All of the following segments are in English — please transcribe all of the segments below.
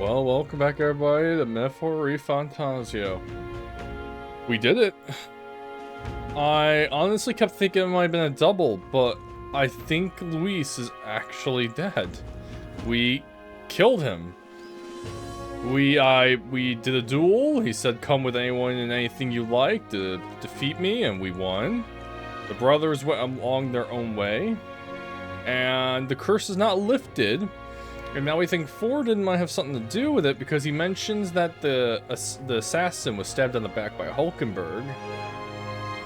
Well, welcome back everybody to Metaphor ReFantazio. We did it. I honestly kept thinking it might have been a double, but I think Luis is actually dead. We killed him. We did a duel. He said come with anyone and anything you like to defeat me, and we won. The brothers went along their own way, and the curse is not lifted. And now we think Forden might have something to do with it because he mentions that the assassin was stabbed on the back by Hulkenberg.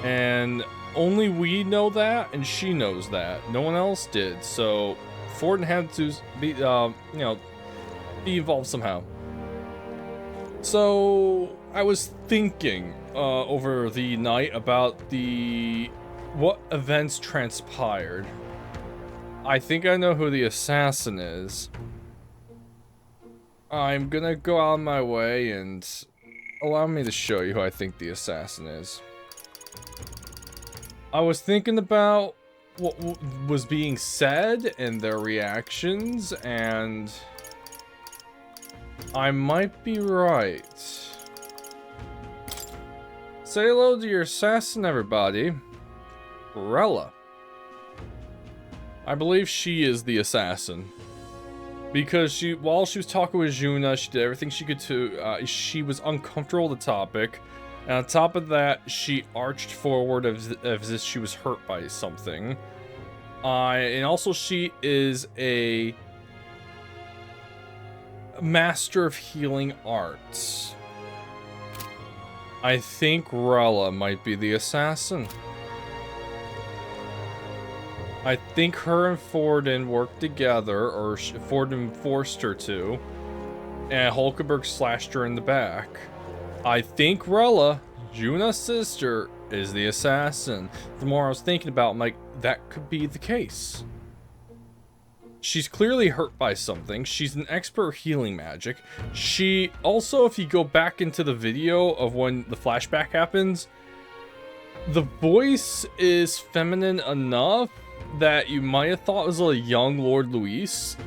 And only we know that, and she knows that. No one else did. So Forden had to be, be involved somehow. So I was thinking over the night about what events transpired. I think I know who the assassin is. I'm gonna go out of my way and allow me to show you who I think the assassin is. I was thinking about what was being said and their reactions, and I might be right. Say hello to your assassin, everybody. Rella. I believe she is the assassin. Because while she was talking with Juna, she did everything she could to, she was uncomfortable with the topic. And on top of that, she arched forward as if she was hurt by something. And also she is a master of healing arts. I think Rella might be the assassin. I think her and Forden worked together, or Forden forced her to, and Hulkenberg slashed her in the back. I think Rella, Juna's sister, is the assassin. The more I was thinking about it, I'm like, that could be the case. She's clearly hurt by something. She's an expert at healing magic. She also, if you go back into the video of when the flashback happens, the voice is feminine enough that you might have thought was a young Lord Luis,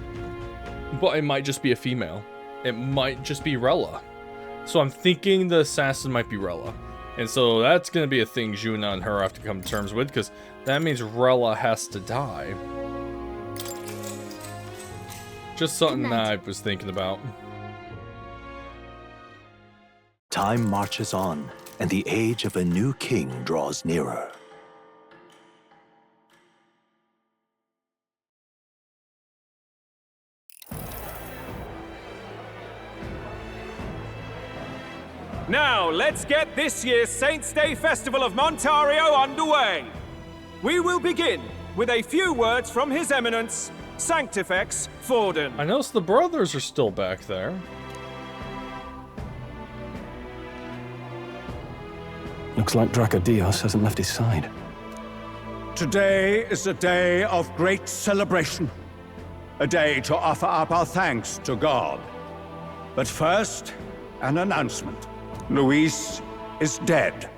but it might just be a female. It might just be Rella. So I'm thinking the assassin might be Rella. And so that's going to be a thing Juna and her have to come to terms with, because that means Rella has to die. Just something that I was thinking about. Time marches on, and the age of a new king draws nearer. Now, let's get this year's Saints' Day Festival of Montario underway. We will begin with a few words from His Eminence, Sanctifex Forden. I noticed the brothers are still back there. Looks like Dracodios hasn't left his side. Today is a day of great celebration. A day to offer up our thanks to God. But first, an announcement. Luis is dead.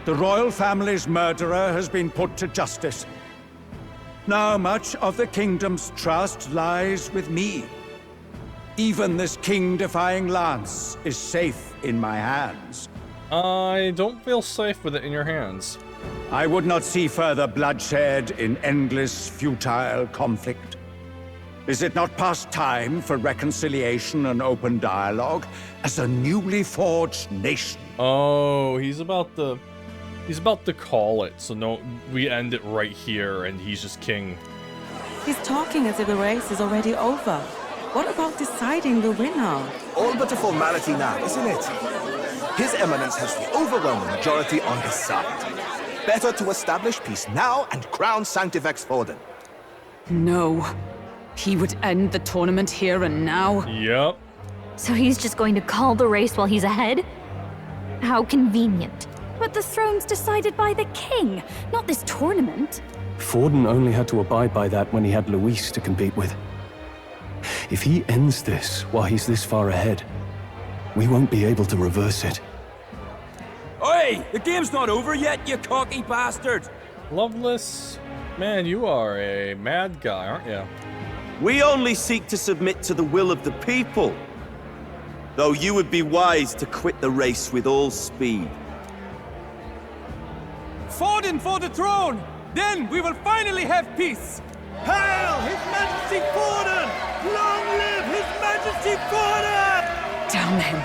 The royal family's murderer has been put to justice. Now much of the kingdom's trust lies with me. Even this king-defying lance is safe in my hands. I don't feel safe with it in your hands. I would not see further bloodshed in endless, futile conflict. Is it not past time for reconciliation and open dialogue as a newly forged nation? Oh, he's about to call it, so no, we end it right here and he's just king. He's talking as if the race is already over. What about deciding the winner? All but a formality now, isn't it? His Eminence has the overwhelming majority on his side. Better to establish peace now and crown Sanctifex Forden. No. He would end the tournament here and now? Yep. So he's just going to call the race while he's ahead? How convenient. But the throne's decided by the king, not this tournament. Forden only had to abide by that when he had Luis to compete with. If he ends this while he's this far ahead, we won't be able to reverse it. Oi! The game's not over yet, you cocky bastard! Loveless, man, you are a mad guy, aren't you? We only seek to submit to the will of the people. though you would be wise to quit the race with all speed. Forden for the throne! Then we will finally have peace! Hail His Majesty Forden! Long live His Majesty Forden! Damn him.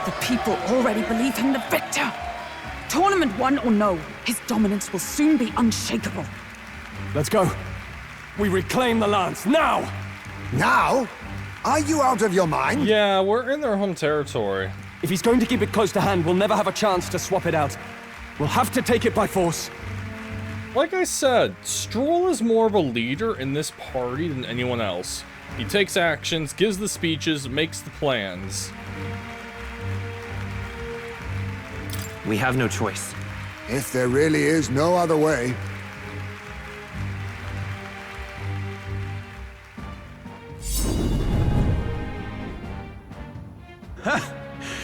The people already believe him the victor. Tournament won or no, his dominance will soon be unshakable. Let's go. We reclaim the lands, now! Now? Are you out of your mind? Yeah, we're in their home territory. If he's going to keep it close to hand, we'll never have a chance to swap it out. We'll have to take it by force. Like I said, Stroll is more of a leader in this party than anyone else. He takes actions, gives the speeches, makes the plans. We have no choice. If there really is no other way.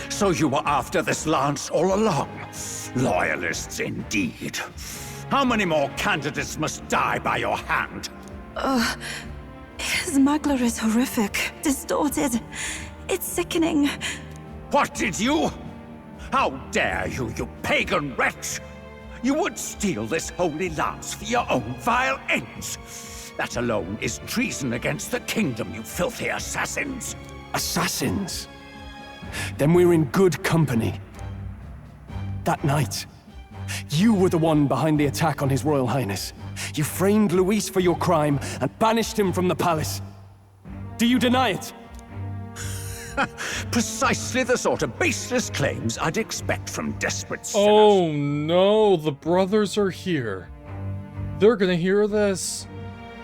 So you were after this lance all along? Loyalists indeed. How many more candidates must die by your hand? His Magler is horrific, distorted. It's sickening. What did you? How dare you, you pagan wretch! You would steal this holy lance for your own vile ends. That alone is treason against the kingdom, you filthy assassins. Assassins? Then we're in good company. That night, you were the one behind the attack on His Royal Highness. You framed Luis for your crime and banished him from the palace. Do you deny it? Precisely the sort of baseless claims I'd expect from desperate sinners. Oh no, the brothers are here. They're gonna hear this.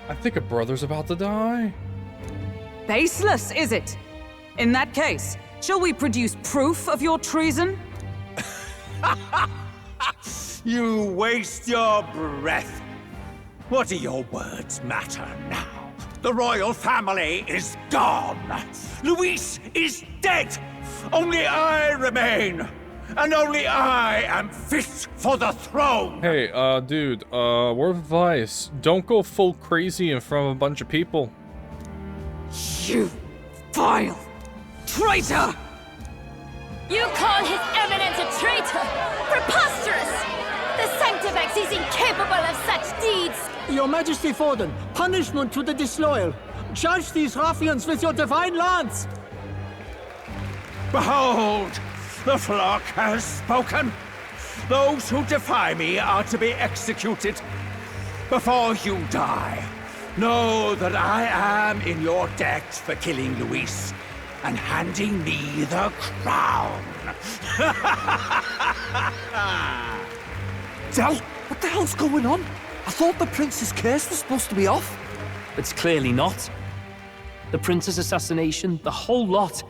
I think a brother's about to die. Baseless, is it? In that case, shall we produce proof of your treason? You waste your breath. What do your words matter now? The royal family is gone. Luis is dead. Only I remain. And only I am fit for the throne. Hey, dude, word of advice. Don't go full crazy in front of a bunch of people. You vile traitor! You call His Eminence a traitor? Preposterous! The Sanctifex is incapable of such deeds! Your Majesty Forden, punishment to the disloyal. Judge these ruffians with your divine lance! Behold, the flock has spoken. Those who defy me are to be executed. Before you die, know that I am in your debt for killing Luis and handing me the crown. Del, what the hell's going on? I thought the prince's curse was supposed to be off. It's clearly not. The prince's assassination, the whole lot.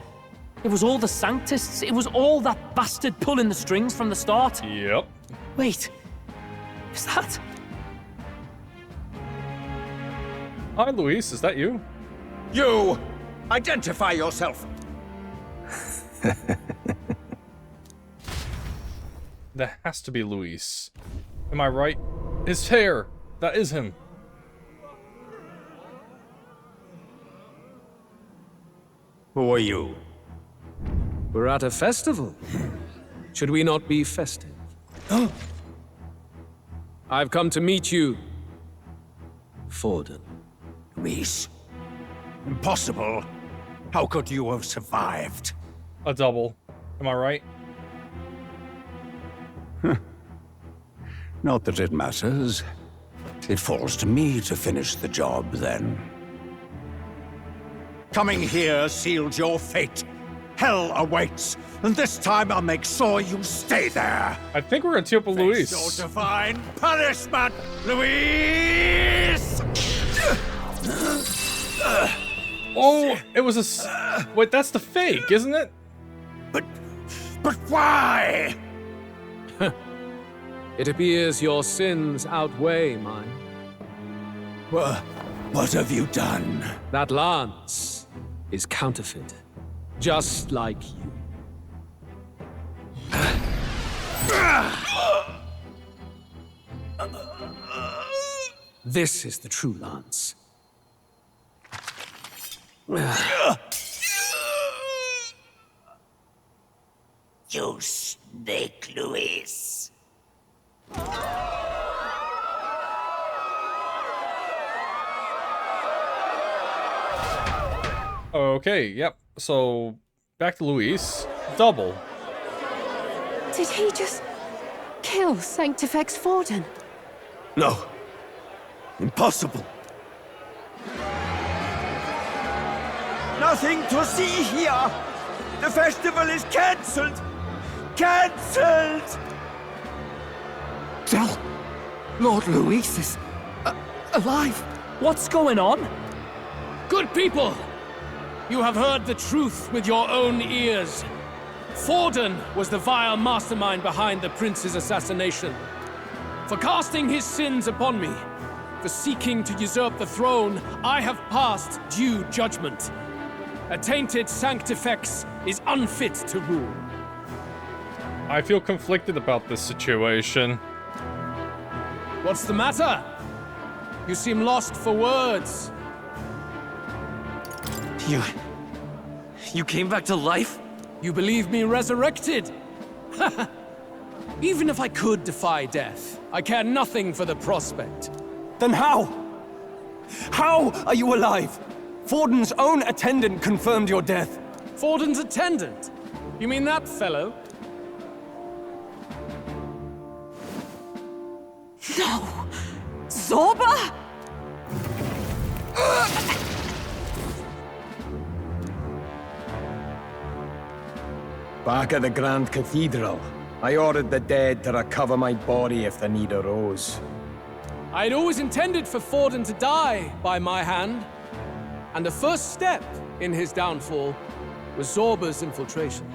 It was all the Sanctists. It was all that bastard pulling the strings from the start. Yep. Wait. Is that... Hi, Luis. Is that you? You! Identify yourself! That has to be Luis. Am I right? His hair! That is him. Who are you? We're at a festival. Should we not be festive? I've come to meet you, Forden. Luis? Impossible. How could you have survived? A double. Am I right? Not that it matters. It falls to me to finish the job, then. Coming here sealed your fate. Hell awaits, and this time I'll make sure you stay there. I think we're gonna team up with Luis. Face your divine punishment, Luis! Oh, it was a... Wait, that's the fake, isn't it? But why? It appears your sins outweigh mine. What have you done? That lance is counterfeit, just like you. This is the true lance. You snake, Luis. Okay, yep. So, back to Luis. Double. Did he just kill Sanctifex Forden? No. Impossible. Nothing to see here! The festival is cancelled! Cancelled! Del, Lord Luis is alive. What's going on? Good people! You have heard the truth with your own ears. Forden was the vile mastermind behind the prince's assassination. For casting his sins upon me, for seeking to usurp the throne, I have passed due judgment. A tainted Sanctifex is unfit to rule. I feel conflicted about this situation. What's the matter? You seem lost for words. You came back to life? You believe me resurrected? Even if I could defy death, I care nothing for the prospect. Then how? How are you alive? Forden's own attendant confirmed your death. Forden's attendant? You mean that fellow? No! Zorba? Back at the Grand Cathedral, I ordered the dead to recover my body if the need arose. I'd always intended for Forden to die by my hand. And the first step in his downfall was Zorba's infiltration.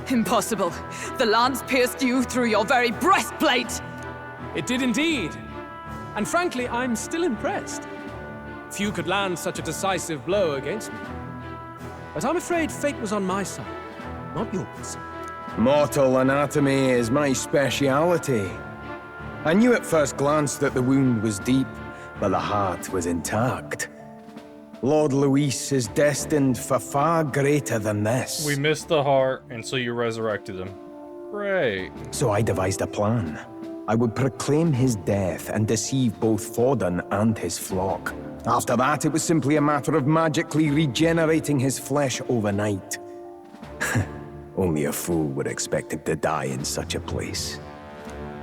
Impossible. The lance pierced you through your very breastplate! It did indeed. And frankly, I'm still impressed. Few could land such a decisive blow against me. But I'm afraid fate was on my side, not yours. Mortal anatomy is my speciality. I knew at first glance that the wound was deep, but the heart was intact. Lord Luis is destined for far greater than this. We missed the heart, and so you resurrected him. Great. So I devised a plan. I would proclaim his death and deceive both Forden and his flock. After that, it was simply a matter of magically regenerating his flesh overnight. Only a fool would expect him to die in such a place.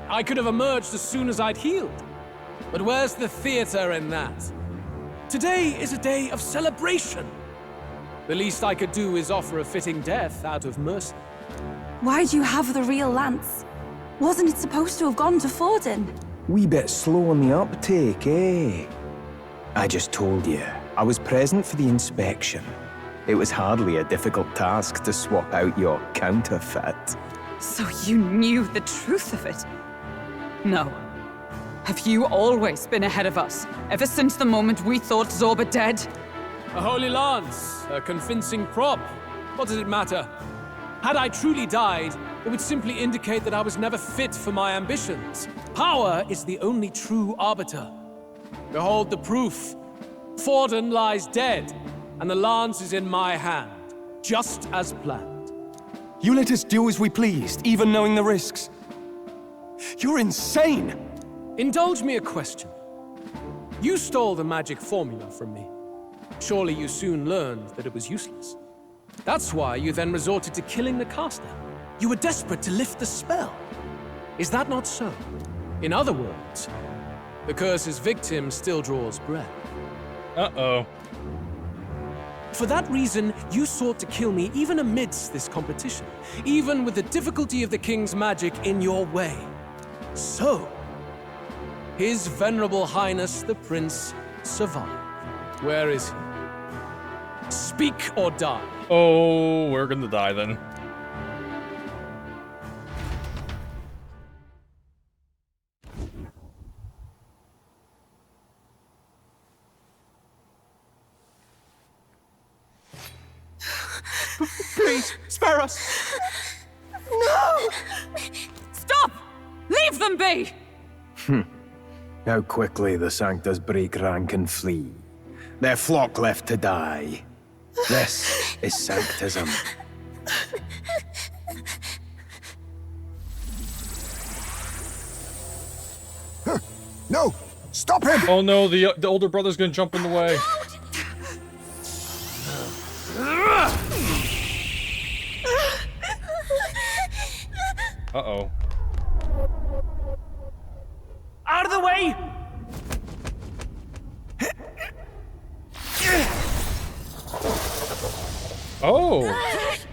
I could have emerged as soon as I'd healed. But where's the theater in that? Today is a day of celebration. The least I could do is offer a fitting death out of mercy. Why do you have the real lance? Wasn't it supposed to have gone to Forden? Wee bit slow on the uptake, eh? I just told you, I was present for the inspection. It was hardly a difficult task to swap out your counterfeit. So you knew the truth of it? No. Have you always been ahead of us, ever since the moment we thought Zorba dead? A holy lance, a convincing prop. What does it matter? Had I truly died, it would simply indicate that I was never fit for my ambitions. Power is the only true arbiter. Behold the proof. Forden lies dead, and the lance is in my hand, just as planned. You let us do as we pleased, even knowing the risks. You're insane! Indulge me a question. You stole the magic formula from me. Surely you soon learned that it was useless. That's why you then resorted to killing the caster. You were desperate to lift the spell. Is that not so? In other words, the curse's victim still draws breath. Uh-oh. For that reason, you sought to kill me even amidst this competition, even with the difficulty of the king's magic in your way. So, His Venerable Highness the Prince survived. Where is he? Speak or die. Oh, we're gonna die then. Please, spare us! No! Stop! Leave them be! How quickly the Sanctus break rank and flee. Their flock left to die. This is Sanctism. No! Stop him! Oh no, the older brother's gonna jump in the way. Uh-oh. Out of the way! Oh! What?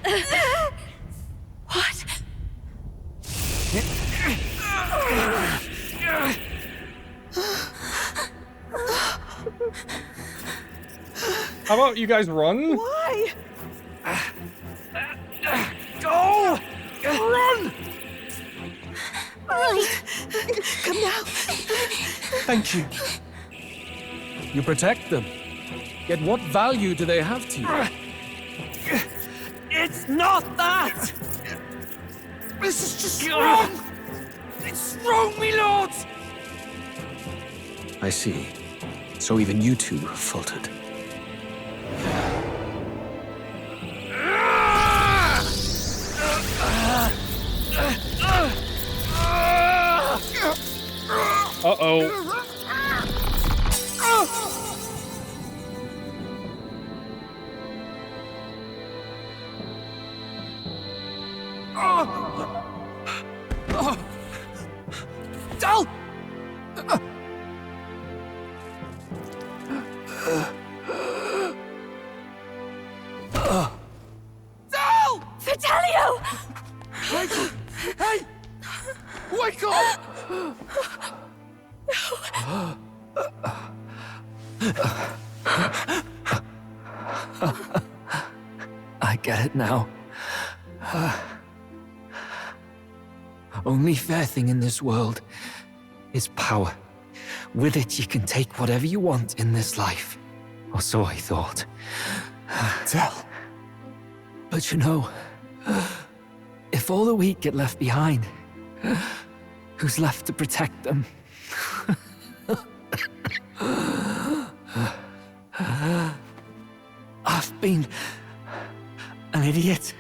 How about you guys run? Why? Go! Run! Come now. Thank you. You protect them. Yet what value do they have to you? It's not that! This is just wrong! It's wrong, me lords! I see. So even you two have faltered. Uh-oh. Del! Del! Fidelio! Hey! Wake up! I get it now. Only fair thing in this world is power. With it, you can take whatever you want in this life. Or so I thought. Tell. But you know, if all the weak get left behind, who's left to protect them? I've been an idiot.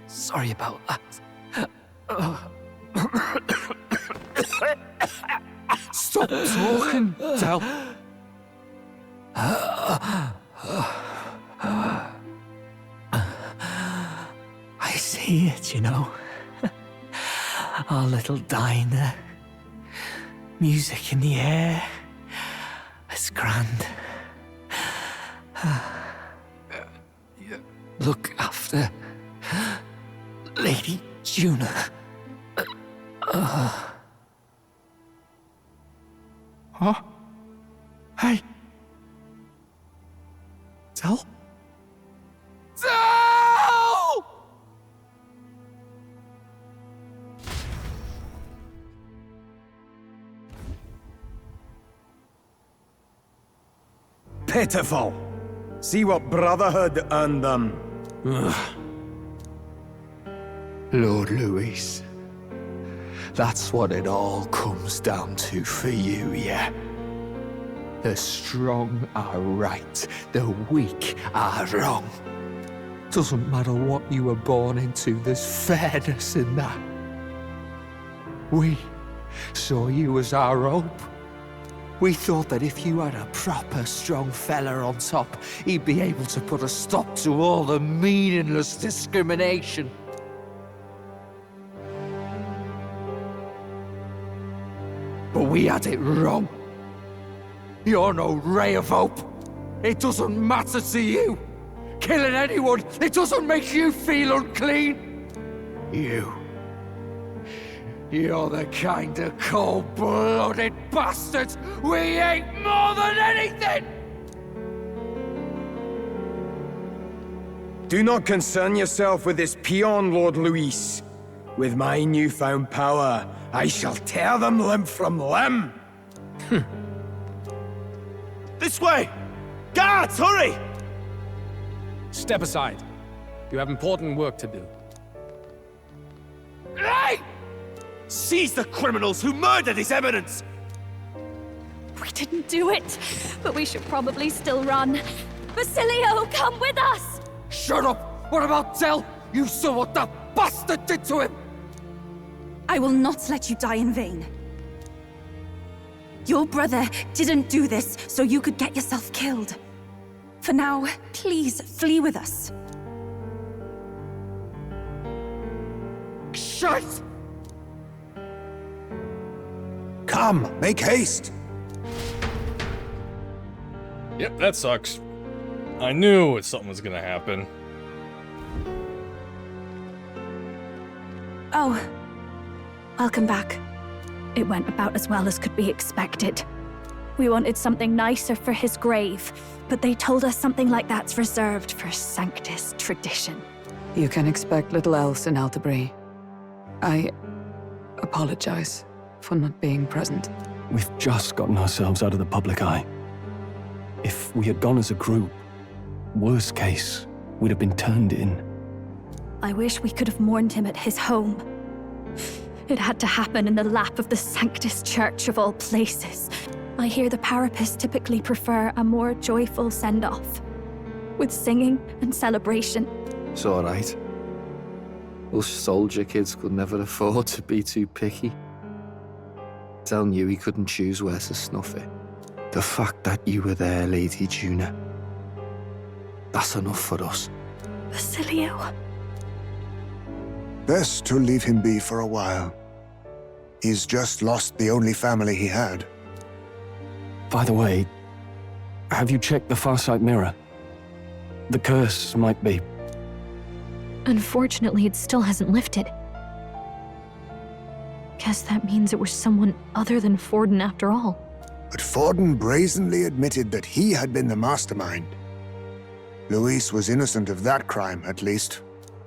Sorry about that. Stop talking, Del. I see it, you know. Our little diner. Music in the air. It's grand. Look after Lady Juna. Huh? Hey. Del? Del! Pitiful. See what Brotherhood earned them. Lord Louis. That's what it all comes down to for you, yeah? The strong are right, the weak are wrong. Doesn't matter what you were born into, there's fairness in that. We saw you as our hope. We thought that if you had a proper strong fella on top, he'd be able to put a stop to all the meaningless discrimination. But we had it wrong. You're no ray of hope. It doesn't matter to you. Killing anyone, it doesn't make you feel unclean. You're the kind of cold-blooded bastards we hate more than anything! Do not concern yourself with this peon, Lord Luis. With my newfound power, I shall tear them limb from limb. This way! Guards, hurry! Step aside. You have important work to do. Hey! Seize the criminals who murdered His Eminence! We didn't do it, but we should probably still run. Basilio, come with us! Shut up! What about Del? You saw what that bastard did to him! I will not let you die in vain. Your brother didn't do this so you could get yourself killed. For now, please flee with us. Shite! Come, make haste! Yep, that sucks. I knew something was gonna happen. Oh, welcome back. It went about as well as could be expected. We wanted something nicer for his grave, but they told us something like that's reserved for Sanctus tradition. You can expect little else in Altabri. I apologize for not being present. We've just gotten ourselves out of the public eye. If we had gone as a group, worst case, we'd have been turned in. I wish we could have mourned him at his home. It had to happen in the lap of the Sanctus Church of all places. I hear the Parapists typically prefer a more joyful send-off, with singing and celebration. It's all right. Us soldier kids could never afford to be too picky. Telling you he couldn't choose where to snuff it. The fact that you were there, Lady Juna, that's enough for us. Basilio. Best to leave him be for a while. He's just lost the only family he had. By the way, have you checked the Farsight mirror? The curse might be... Unfortunately, it still hasn't lifted. Guess that means it was someone other than Forden after all. But Forden brazenly admitted that he had been the mastermind. Luis was innocent of that crime, at least.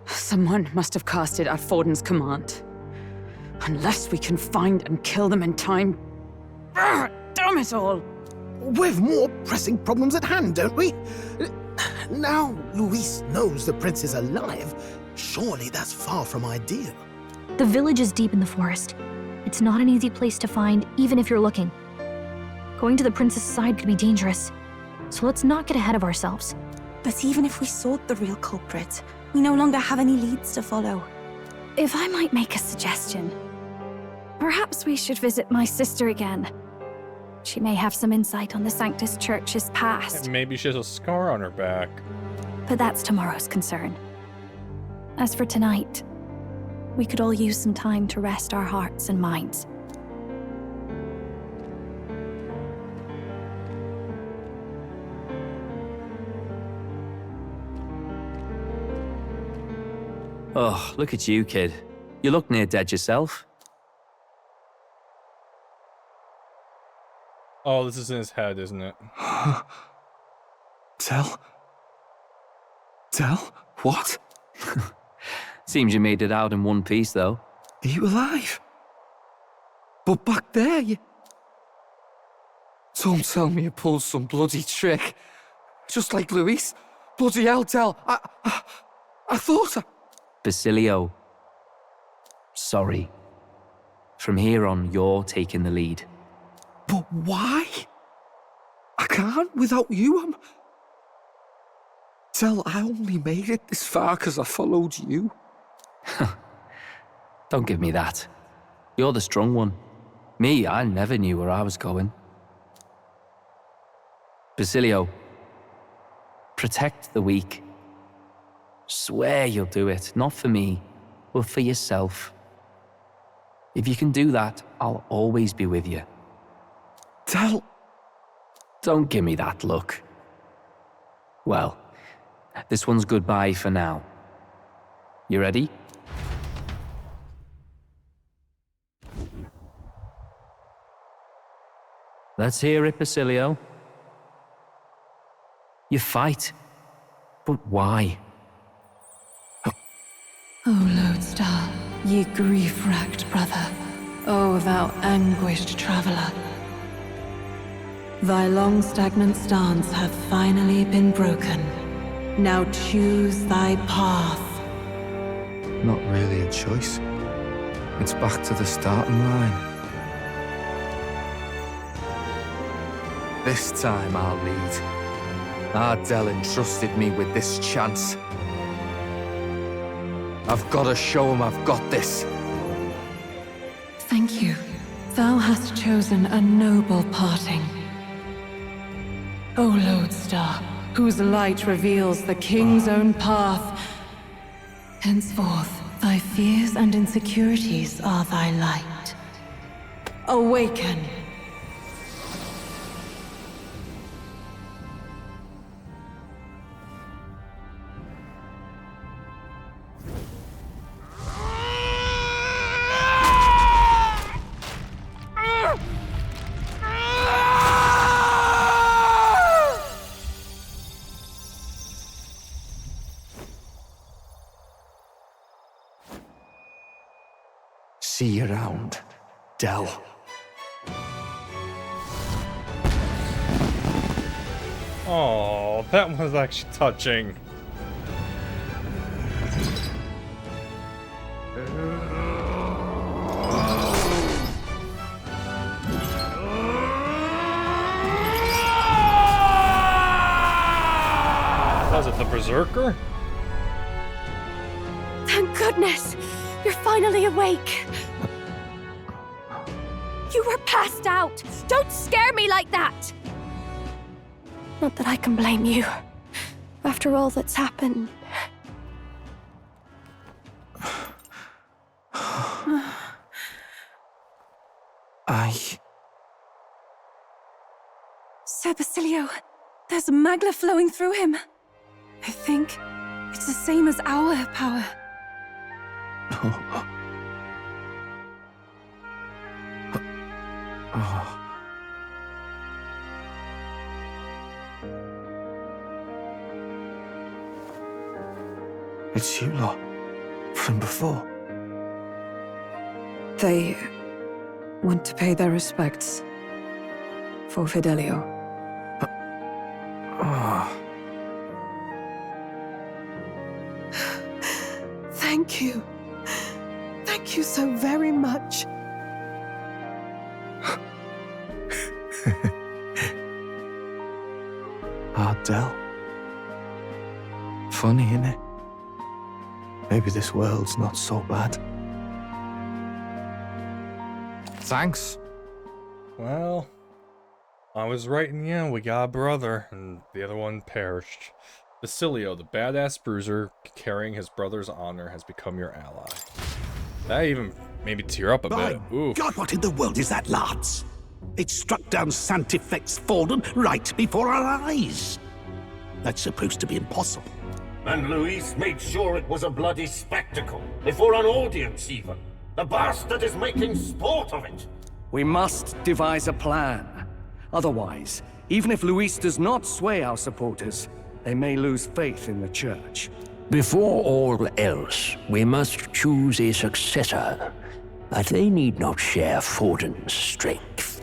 Someone must have cast it at Forden's command. Unless we can find and kill them in time. Damn it all! We've more pressing problems at hand, don't we? Now Luis knows the prince is alive. Surely that's far from ideal. The village is deep in the forest. It's not an easy place to find, even if you're looking. Going to the prince's side could be dangerous, so let's not get ahead of ourselves. But even if we sought the real culprit, we no longer have any leads to follow. If I might make a suggestion, perhaps we should visit my sister again. She may have some insight on the Sanctus Church's past. And maybe she has a scar on her back. But that's tomorrow's concern. As for tonight, we could all use some time to rest our hearts and minds. Oh, look at you, kid. You look near dead yourself. Oh, this is in his head, isn't it? Tell? What? Seems you made it out in one piece, though. Are you alive? But back there, you... Don't tell me you pulled some bloody trick. Just like Luis. Bloody hell, Tell. I thought I... Basilio. Sorry. From here on, you're taking the lead. But why? I can't without you. Tell, I only made it this far because I followed you. Don't give me that. You're the strong one. Me, I never knew where I was going. Basilio, protect the weak. Swear you'll do it, not for me, but for yourself. If you can do that, I'll always be with you. Tell... Don't give me that look. Well, this one's goodbye for now. You ready? Let's hear it, Basilio. You fight, but why? O Lodestar, ye grief-racked brother, O thou anguished traveler. Thy long stagnant stance hath finally been broken. Now choose thy path. Not really a choice. It's back to the starting line. This time I'll lead. Ardell entrusted me with this chance. I've got to show him I've got this. Thank you Thou hast chosen a noble parting. O Lodestar, whose light reveals the king's own path. Henceforth, thy fears and insecurities are thy light. Awaken. See you around, Del. Oh, that was actually touching. Was it the Berserker? Thank goodness! You're finally awake! You were passed out! Don't scare me like that! Not that I can blame you. After all that's happened. Sir Basilio, there's magla flowing through him. I think it's the same as our power. It's you lot, from before. They want to pay their respects for Fidelio. Thank you. Thank you so very much. Del. Funny, innit? Maybe this world's not so bad. Thanks. Well, I was right in the end. We got a brother, and the other one perished. Basilio, the badass bruiser carrying his brother's honor, has become your ally. That even made me tear up a bit. Ooh. God, what in the world is that, lads? It struck down Sanctifex Forden right before our eyes. That's supposed to be impossible. And Luis made sure it was a bloody spectacle, before an audience even. The bastard is making sport of it. We must devise a plan. Otherwise, even if Luis does not sway our supporters, they may lose faith in the church. Before all else, we must choose a successor, but they need not share Forden's strength.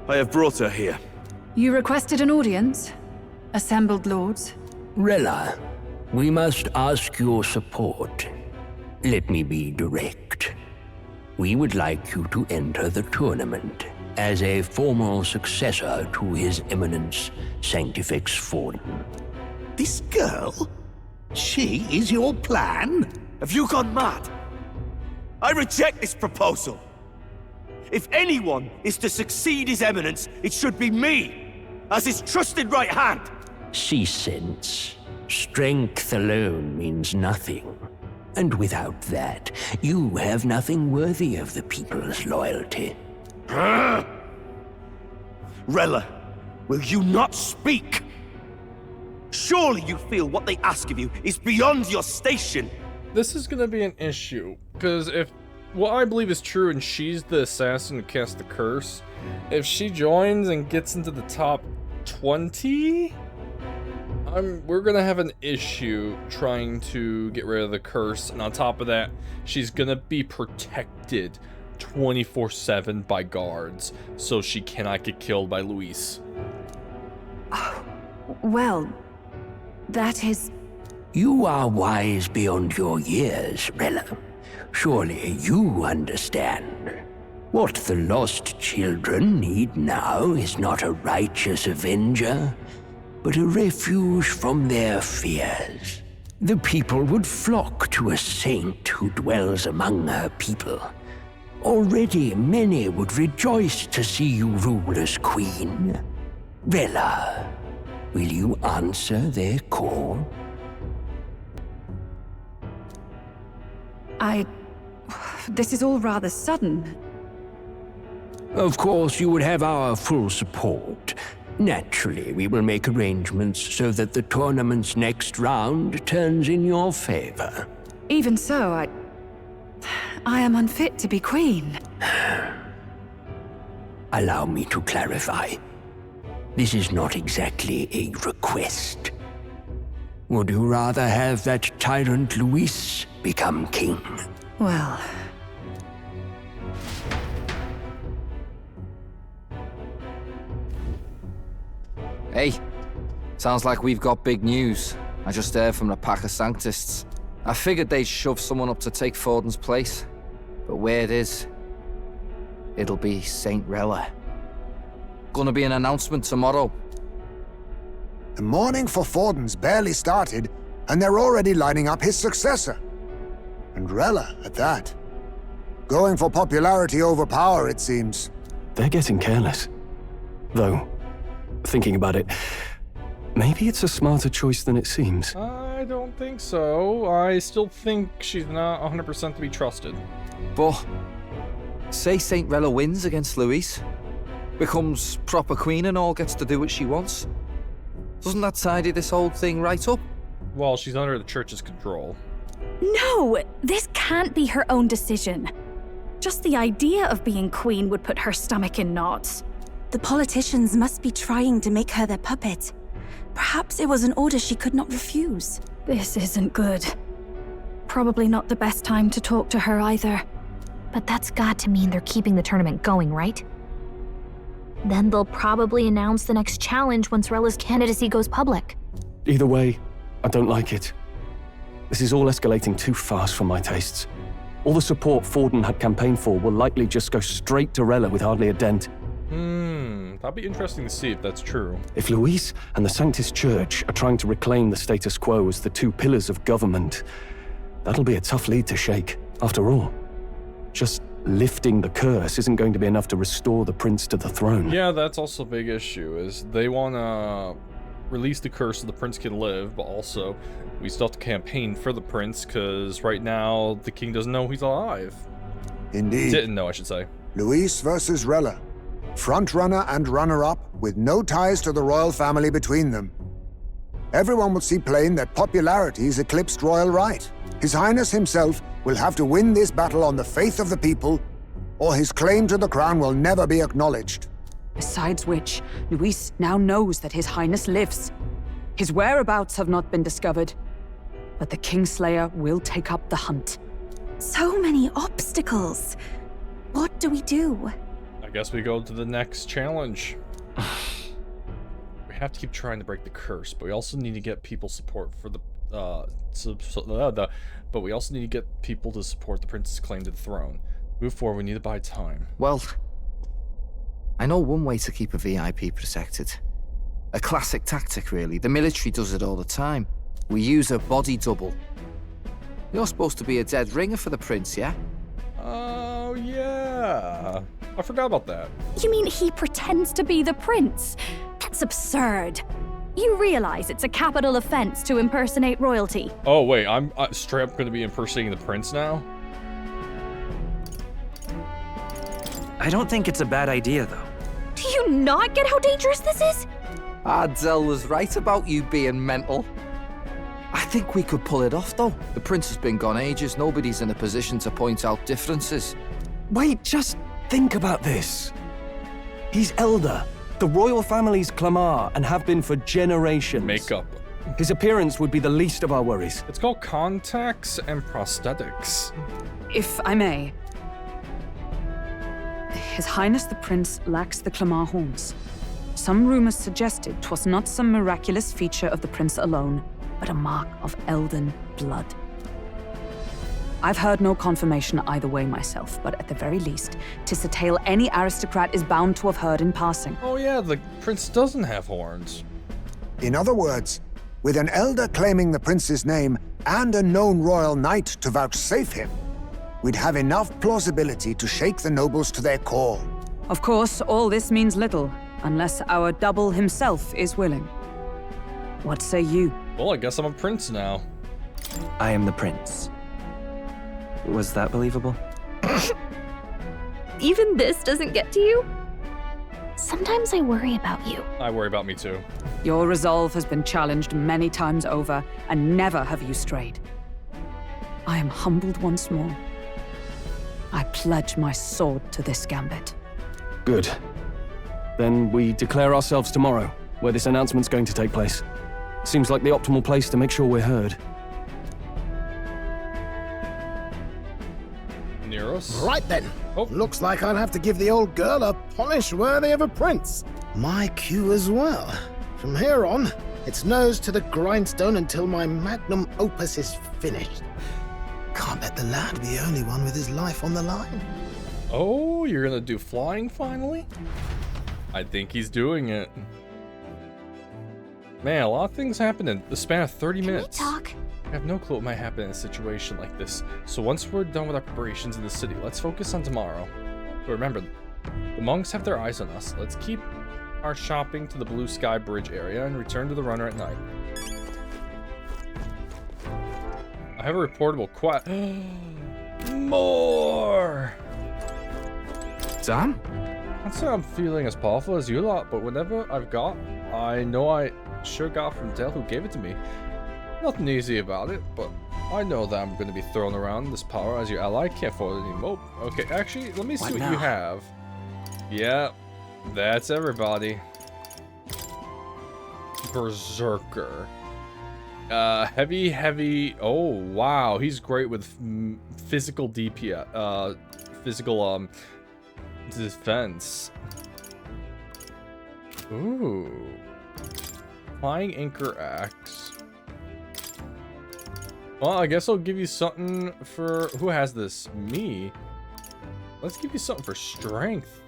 I have brought her here. You requested an audience? Assembled lords? Rella, we must ask your support. Let me be direct. We would like you to enter the tournament as a formal successor to His Eminence Sanctifex Forden. This girl? She is your plan? Have you gone mad? I reject this proposal. If anyone is to succeed His Eminence, it should be me, as his trusted right hand. See sense. Strength alone means nothing. And without that, you have nothing worthy of the people's loyalty. Rella, will you not speak? Surely you feel what they ask of you is beyond your station. This is gonna be an issue, because if what I believe is true and she's the assassin who cast the curse, if she joins and gets into the top 20, we're gonna have an issue trying to get rid of the curse, and on top of that, she's gonna be protected 24/7 by guards, so she cannot get killed by Luis. Well, that is... You are wise beyond your years, Rella. Surely you understand. What the lost children need now is not a righteous avenger, but a refuge from their fears. the people would flock to a saint who dwells among her people. Already many would rejoice to see you rule as queen. Rella, will you answer their call? This is all rather sudden. Of course, you would have our full support. Naturally, we will make arrangements so that the tournament's next round turns in your favor. Even so, I am unfit to be queen. Allow me to clarify. This is not exactly a request. Would you rather have that tyrant Luis become king? Well... Hey, sounds like we've got big news. I just heard from the pack of Sanctists. I figured they'd shove someone up to take Forden's place. But where it is, it'll be Saint Rella. Gonna be an announcement tomorrow. The mourning for Forden's barely started, and they're already lining up his successor. And Rella, at that. Going for popularity over power, it seems. They're getting careless. Though, thinking about it, maybe it's a smarter choice than it seems. I don't think so. I still think she's not 100% to be trusted. But, say Saint Rella wins against Luis, becomes proper queen and all, gets to do what she wants. Doesn't that tidy this whole thing right up? Well, she's under the church's control. No! This can't be her own decision. Just the idea of being queen would put her stomach in knots. The politicians must be trying to make her their puppet. Perhaps it was an order she could not refuse. This isn't good. Probably not the best time to talk to her either. But that's got to mean they're keeping the tournament going, right? Then they'll probably announce the next challenge once Rella's candidacy goes public. Either way, I don't like it. This is all escalating too fast for my tastes. All the support Forden had campaigned for will likely just go straight to Rella with hardly a dent. That'd be interesting to see if that's true. If Luis and the Sanctist Church are trying to reclaim the status quo as the two pillars of government, that'll be a tough lead to shake. After all, just lifting the curse isn't going to be enough to restore the prince to the throne. Yeah, that's also a big issue, is they want to release the curse so the prince can live, but also we still have to campaign for the prince, because right now the king doesn't know he's alive. Indeed. Didn't know, I should say. Luis versus Rella. Frontrunner and runner-up, with no ties to the royal family between them. Everyone will see plain that popularity's eclipsed royal right. His Highness himself will have to win this battle on the faith of the people, or his claim to the crown will never be acknowledged. Besides which, Luis now knows that His Highness lives. His whereabouts have not been discovered, but the Kingslayer will take up the hunt. So many obstacles. What do we do? I guess we go to the next challenge. We have to keep trying to break the curse, but we also need to get people support for the but we also need to get people to support the prince's claim to the throne. Move forward, we need to buy time. Well, I know one way to keep a VIP protected. A classic tactic, really. The military does it all the time. We use a body double. You're supposed to be a dead ringer for the prince, yeah? Oh, yeah. I forgot about that. You mean he pretends to be the prince? That's absurd. You realize it's a capital offense to impersonate royalty. Oh, wait, I'm straight up going to be impersonating the prince now? I don't think it's a bad idea, though. Do you not get how dangerous this is? Ardell was right about you being mental. I think we could pull it off, though. The prince has been gone ages. Nobody's in a position to point out differences. Wait, just think about this. He's elder. The royal family's Clamar and have been for generations. Makeup. His appearance would be the least of our worries. It's called contacts and prosthetics. If I may. His Highness the Prince lacks the Clamar horns. Some rumors suggested 'twas not some miraculous feature of the prince alone, but a mark of elden blood. I've heard no confirmation either way myself, but at the very least, 'tis a tale any aristocrat is bound to have heard in passing. Oh yeah, the prince doesn't have horns. In other words, With an elder claiming the prince's name and a known royal knight to vouchsafe him, we'd have enough plausibility to shake the nobles to their core. Of course, all this means little, unless our double himself is willing. What say you? Well, I guess I'm a prince now. I am the prince. Was that believable? Even this doesn't get to you? Sometimes I worry about you. I worry about me too. Your resolve has been challenged many times over, and never have you strayed. I am humbled once more. I pledge my sword to this gambit. Good. Then we declare ourselves tomorrow, where this announcement's going to take place. Seems like the optimal place to make sure we're heard. Neros? Right then. Looks like I'll have to give the old girl a polish worthy of a prince. My cue as well. From here on, it's nose to the grindstone until my magnum opus is finished. Can't let the lad be the only one with his life on the line. Oh, you're gonna do flying finally? I think he's doing it. Man, a lot of things happen in the span of 30 minutes. Talk. I have no clue what might happen in a situation like this. So once we're done with our preparations in the city, let's focus on tomorrow. But remember, the monks have their eyes on us. Let's keep our shopping to the Blue Sky Bridge area and return to the runner at night. I have a reportable quest. More! Sam? I'd say I'm feeling as powerful as you lot, but whatever I've got, I know I sure got from Del who gave it to me. Nothing easy about it, but I know that I'm going to be thrown around this power as your ally. Can't afford it anymore. Okay, actually, let me see what you have. Yeah, that's everybody. Berserker. Heavy. Oh, wow. He's great with physical DPS. Physical, defense. Ooh. Flying Anchor Axe. Well, I guess I'll give you something for... Who has this? Me. Let's give you something for strength.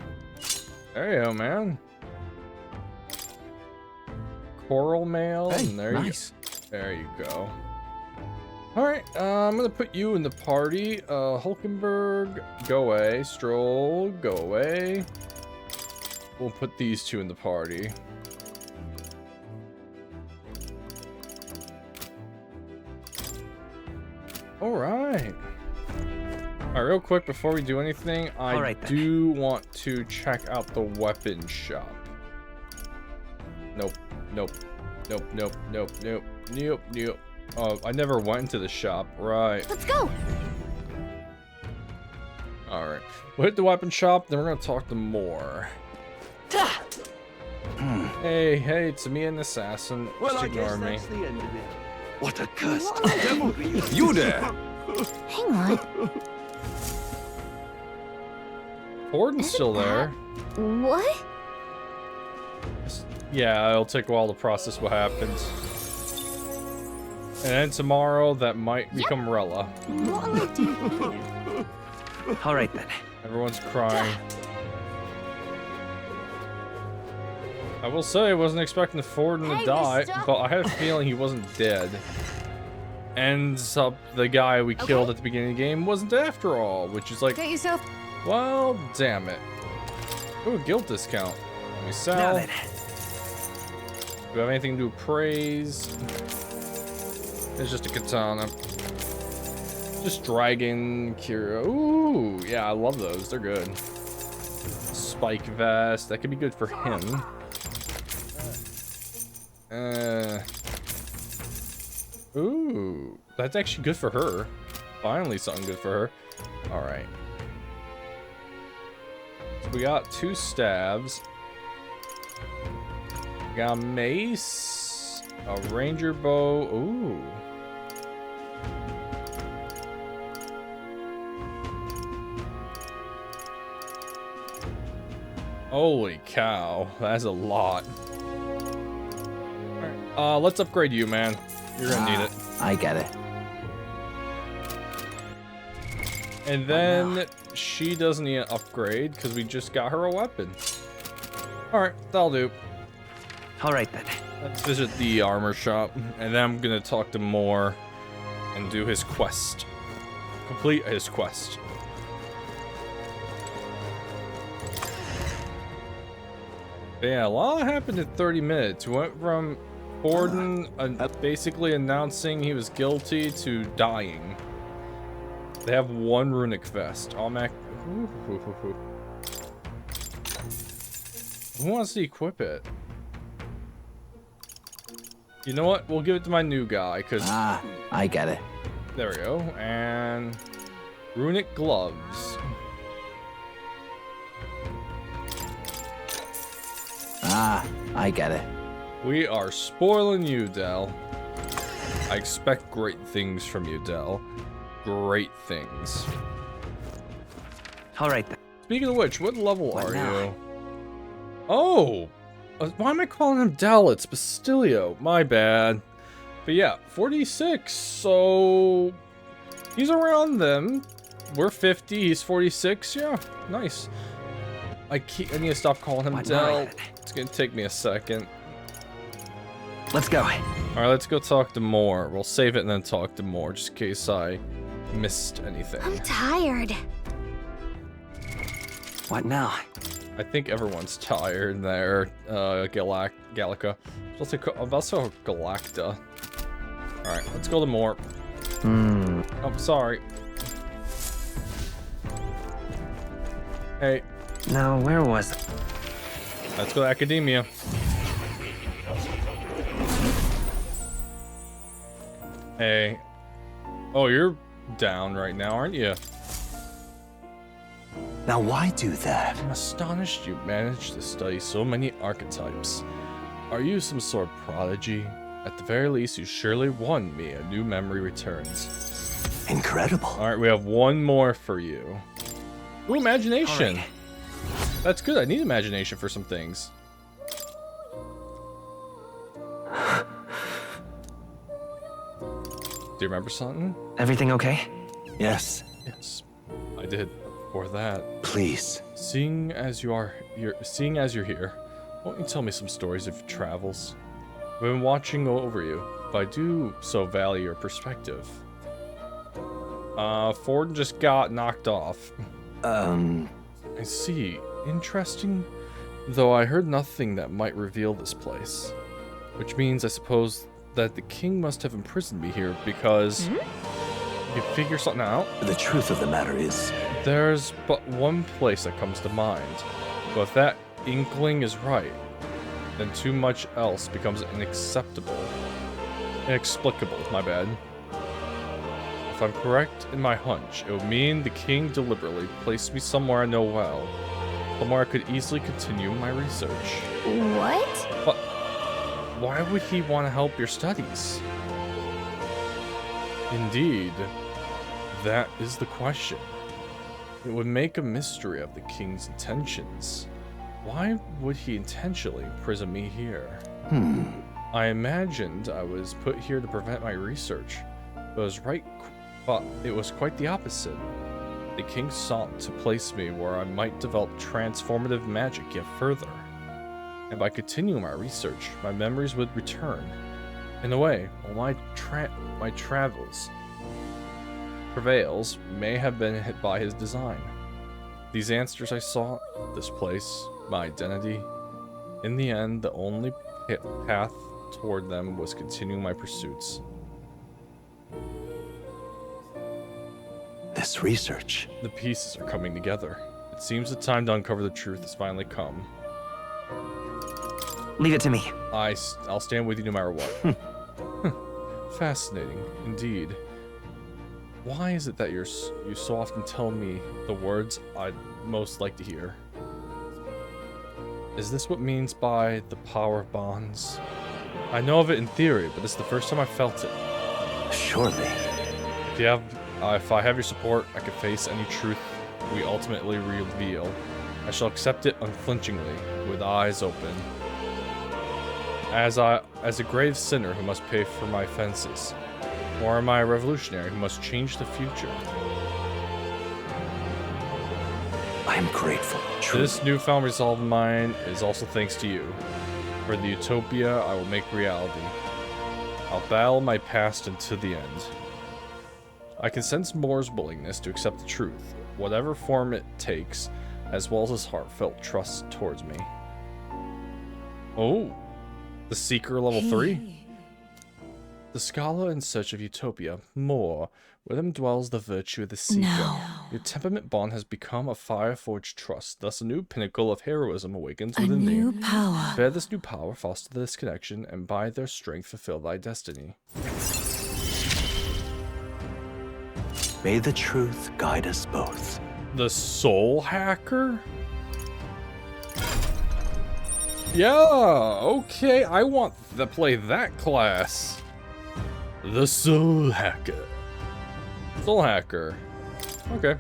There you go, man. Coral mail. Hey, and there nice. There you go. Alright, I'm gonna put you in the party. Hulkenberg, go away. Stroll, go away. We'll put these two in the party. Alright. Alright, real quick before we do anything, I do want to check out the weapon shop. Nope. Oh, I never went into the shop. Right. Let's go. Alright. We'll hit the weapon shop, then we're gonna talk to more. Hey, it's me, an assassin. Just ignore me. The end of it. What a cursed devil he is. You there! Hang on. Forden's still there. What? Yeah, it'll take a while to process what happens. And then tomorrow, that might become Rella. What'll I do? Alright then. Everyone's crying. I will say I wasn't expecting Forden to die, but I had a feeling he wasn't dead. Ends up the guy we killed at the beginning of the game wasn't after all, which is like, Get yourself. well, damn it. Ooh, a guild discount. Let me sell. Do we have anything to praise? It's just a katana. Just dragon, Kira. Ooh, yeah, I love those. They're good. Spike vest. That could be good for him. Ooh, that's actually good for her. Finally, something good for her. All right. So we got 2 stabs. We got a mace, a ranger bow. Ooh. Holy cow, that's a lot. Alright, let's upgrade you, man. You're gonna need it. I get it. And then she doesn't need an upgrade because we just got her a weapon. Alright, that'll do. Alright then. Let's visit the armor shop, and then I'm gonna talk to Moore and do his quest. Complete his quest. But yeah, a lot happened in 30 minutes. We went from Borden basically announcing he was guilty to dying. They have one runic vest. Automatic. Who wants to equip it? You know what? We'll give it to my new guy, because... Ah, I get it. There we go. And... runic gloves. Ah, I get it. We are spoiling you, Del. I expect great things from you, Del. Great things. All right then. Speaking of which, what level are you? Oh! Why am I calling him Del? It's Bastilio. My bad. But yeah, 46, so... he's around them. We're 50, he's 46. Yeah, nice. I need to stop calling him Del. It's gonna take me a second. Let's go. Alright, let's go talk to Moore. We'll save it and then talk to Moore, just in case I missed anything. I'm tired. What now? I think everyone's tired there, Gallica. I'm also Galacta. Alright, let's go to Moore. Oh, sorry. Hey. Now, where was it? Let's go to Academia. Hey. Oh, you're down right now, aren't you? Now, why do that? I'm astonished you managed to study so many archetypes. Are you some sort of prodigy? At the very least, you surely won me a new memory returns. Incredible. Alright, we have one more for you. Ooh, imagination. Right. That's good. I need imagination for some things. Do you remember something? Everything okay? Yes. Yes, I did. Before that, please. Seeing as you're here, won't you tell me some stories of your travels? I've been watching over you, but I do so value your perspective. Ford just got knocked off. I see. Interesting. Though I heard nothing that might reveal this place. Which means I suppose that the king must have imprisoned me here because you figure something out? The truth of the matter is... there's but one place that comes to mind. But if that inkling is right, then too much else becomes inexplicable, my bad. If I'm correct in my hunch, it would mean the king deliberately placed me somewhere I know well. Somewhere I could easily continue my research. What? But why would he want to help your studies? Indeed, that is the question. It would make a mystery of the king's intentions. Why would he intentionally imprison me here? I imagined I was put here to prevent my research, but it was quite the opposite. The king sought to place me where I might develop transformative magic yet further. And by continuing my research, my memories would return. In a way, all my travails may have been hit by his design. These answers I sought, this place, my identity. In the end, the only path toward them was continuing my pursuits. This research. The pieces are coming together. It seems the time to uncover the truth has finally come. Leave it to me. I'll stand with you no matter what. Fascinating, indeed. Why is it that you so often tell me the words I'd most like to hear? Is this what means by the power of bonds? I know of it in theory, but it's the first time I felt it. Surely. If I have your support, I can face any truth we ultimately reveal. I shall accept it unflinchingly, with eyes open. As a grave sinner who must pay for my offenses, or am I a revolutionary who must change the future? I am grateful. This newfound resolve of mine is also thanks to you. For the utopia I will make reality. I'll battle my past into the end. I can sense Moore's willingness to accept the truth, whatever form it takes, as well as his heartfelt trust towards me. Oh, the Seeker level 3? The scholar in search of utopia, Moore. With him dwells the virtue of the Seeker. No. Your temperament bond has become a fire-forged trust, thus a new pinnacle of heroism awakens A within new thee. power. Bear this new power, foster this connection, and by their strength fulfill thy destiny. May the truth guide us both. The Soul Hacker? Yeah, okay, I want to play that class. The Soul Hacker. Soul Hacker. Okay.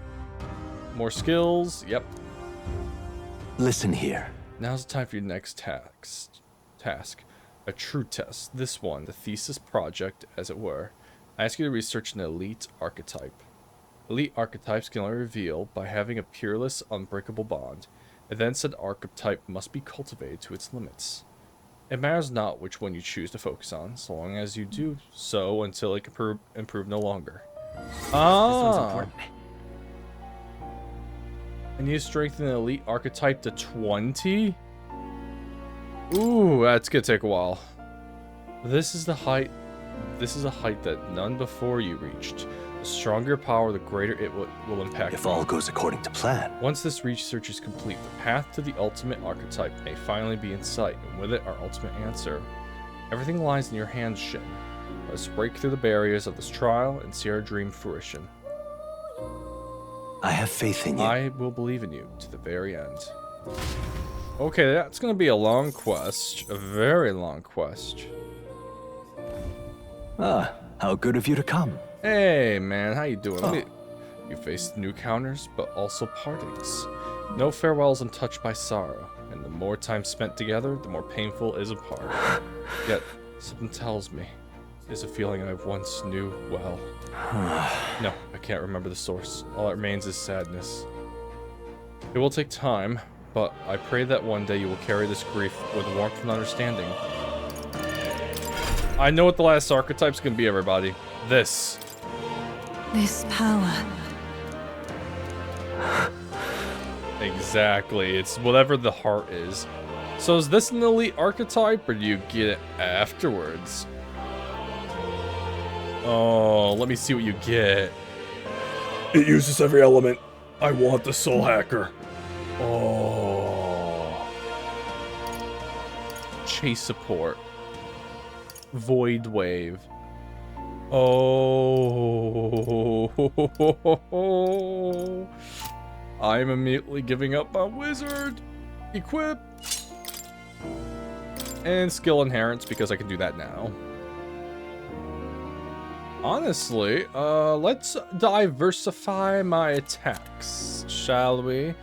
More skills, yep. Listen here. Now's the time for your next task. A true test. This one, the thesis project, as it were. I ask you to research an elite archetype. Elite archetypes can only be revealed by having a peerless, unbreakable bond. And then said archetype must be cultivated to its limits. It matters not which one you choose to focus on, so long as you do so until it can improve no longer. Ah! This one's important. I need to strengthen the elite archetype to 20? Ooh, that's gonna take a while. This is a height that none before you reached. The stronger your power, the greater it will impact. If all goes according to plan. Once this research is complete, the path to the ultimate archetype may finally be in sight, and with it, our ultimate answer. Everything lies in your hands, Shin. Let us break through the barriers of this trial and see our dream fruition. I have faith in you. I will believe in you to the very end. Okay, that's gonna be a long quest. A very long quest. Ah, how good of you to come. Hey, man, how you doing? You face new counters, but also partings. No farewells untouched by sorrow, and the more time spent together, the more painful is apart. Yet, something tells me, it's a feeling I once knew well. No, I can't remember the source. All that remains is sadness. It will take time, but I pray that one day you will carry this grief with warmth and understanding. I know what the last archetype's gonna be, everybody. This power. Exactly, it's whatever the heart is. So is this an elite archetype, or do you get it afterwards? Oh, let me see what you get. It uses every element. I want the Soul Hacker. Oh. Chase support. Void Wave. Oh. I'm immediately giving up my wizard. Equip. And skill inherents because I can do that now. Honestly, let's diversify my attacks, shall we?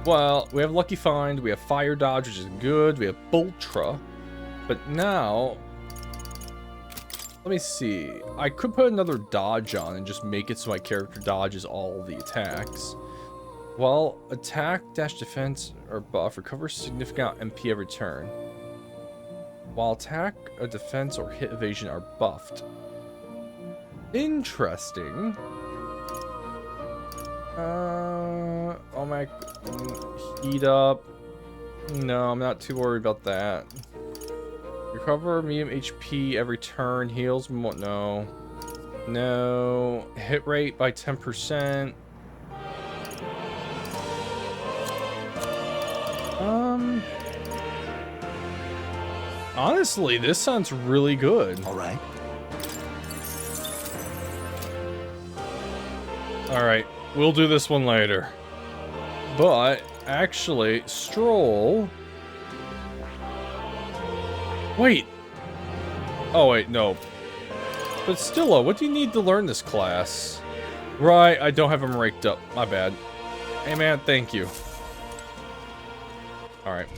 Well, we have Lucky Find, we have Fire Dodge, which is good, we have Ultra, but now, let me see, I could put another dodge on and just make it so my character dodges all the attacks. Well, attack, dash, defense, or buff recovers significant MP every turn, while attack, or defense, or hit evasion are buffed. Interesting. Oh my, heat up. No, I'm not too worried about that. Recover medium HP every turn, heals more. No. No. Hit rate by 10%. Honestly, this sounds really good. All right. Alright, we'll do this one later. But, actually, Stroll... Wait! Oh wait, no. But Stilla, what do you need to learn this class? Right, I don't have him raked up. My bad. Hey man, thank you. Alright.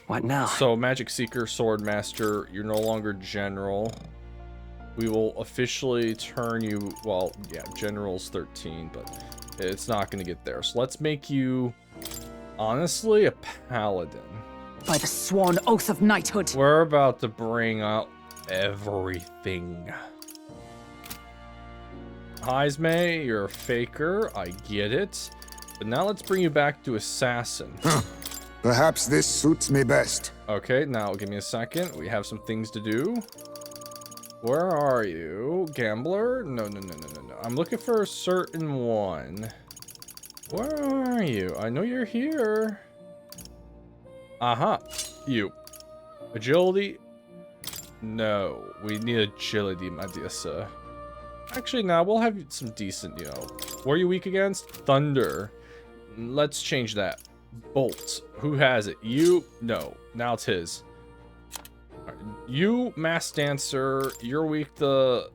What now? So, Magic Seeker, Sword Master, you're no longer General. We will officially turn you, well, yeah, General's 13, but it's not going to get there. So let's make you, honestly, a Paladin. By the sworn oath of knighthood. We're about to bring out everything. Heisme, you're a faker. I get it. But now let's bring you back to assassin. Perhaps this suits me best. Okay, now give me a second. We have some things to do. Where are you? Gambler? No. I'm looking for a certain one. Where are you? I know you're here. Aha. You. Agility? No. We need agility, my dear sir. Actually, now we'll have some decent, you know. What are you weak against? Thunder. Let's change that. Bolt. Who has it? You? No. Now it's his. Right. You, Mass Dancer. You're weak to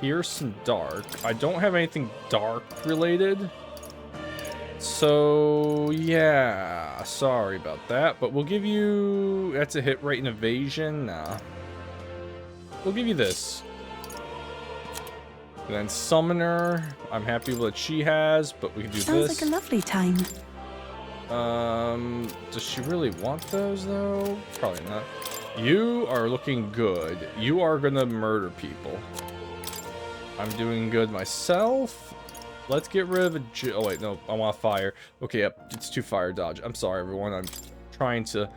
Pierce and Dark. I don't have anything dark related. So, yeah. Sorry about that. But we'll give you... That's a hit rate and evasion. Nah. We'll give you this. And then Summoner. I'm happy with what she has, but we can do this. Sounds like a lovely time. Does she really want those, though? Probably not. You are looking good. You are gonna murder people. I'm doing good myself. Let's get rid of a... Oh, wait, no. I want fire. Okay, yep. It's 2 fire dodge. I'm sorry, everyone. I'm trying to...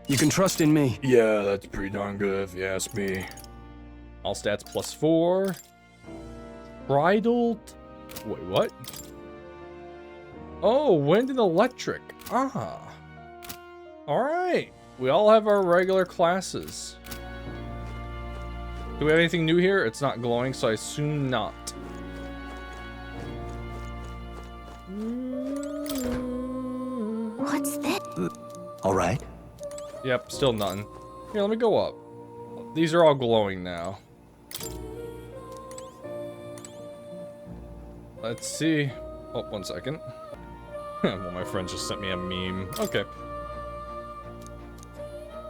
You can trust in me. Yeah, that's pretty darn good if you ask me. All stats +4. Bridled... Wait, what? Oh, wind and electric. Ah. Alright. We all have our regular classes. Do we have anything new here? It's not glowing, so I assume not. What's this? Alright. Yep, still nothing. Here, let me go up. These are all glowing now. Let's see. Oh, 1 second. Well, my friend just sent me a meme. Okay.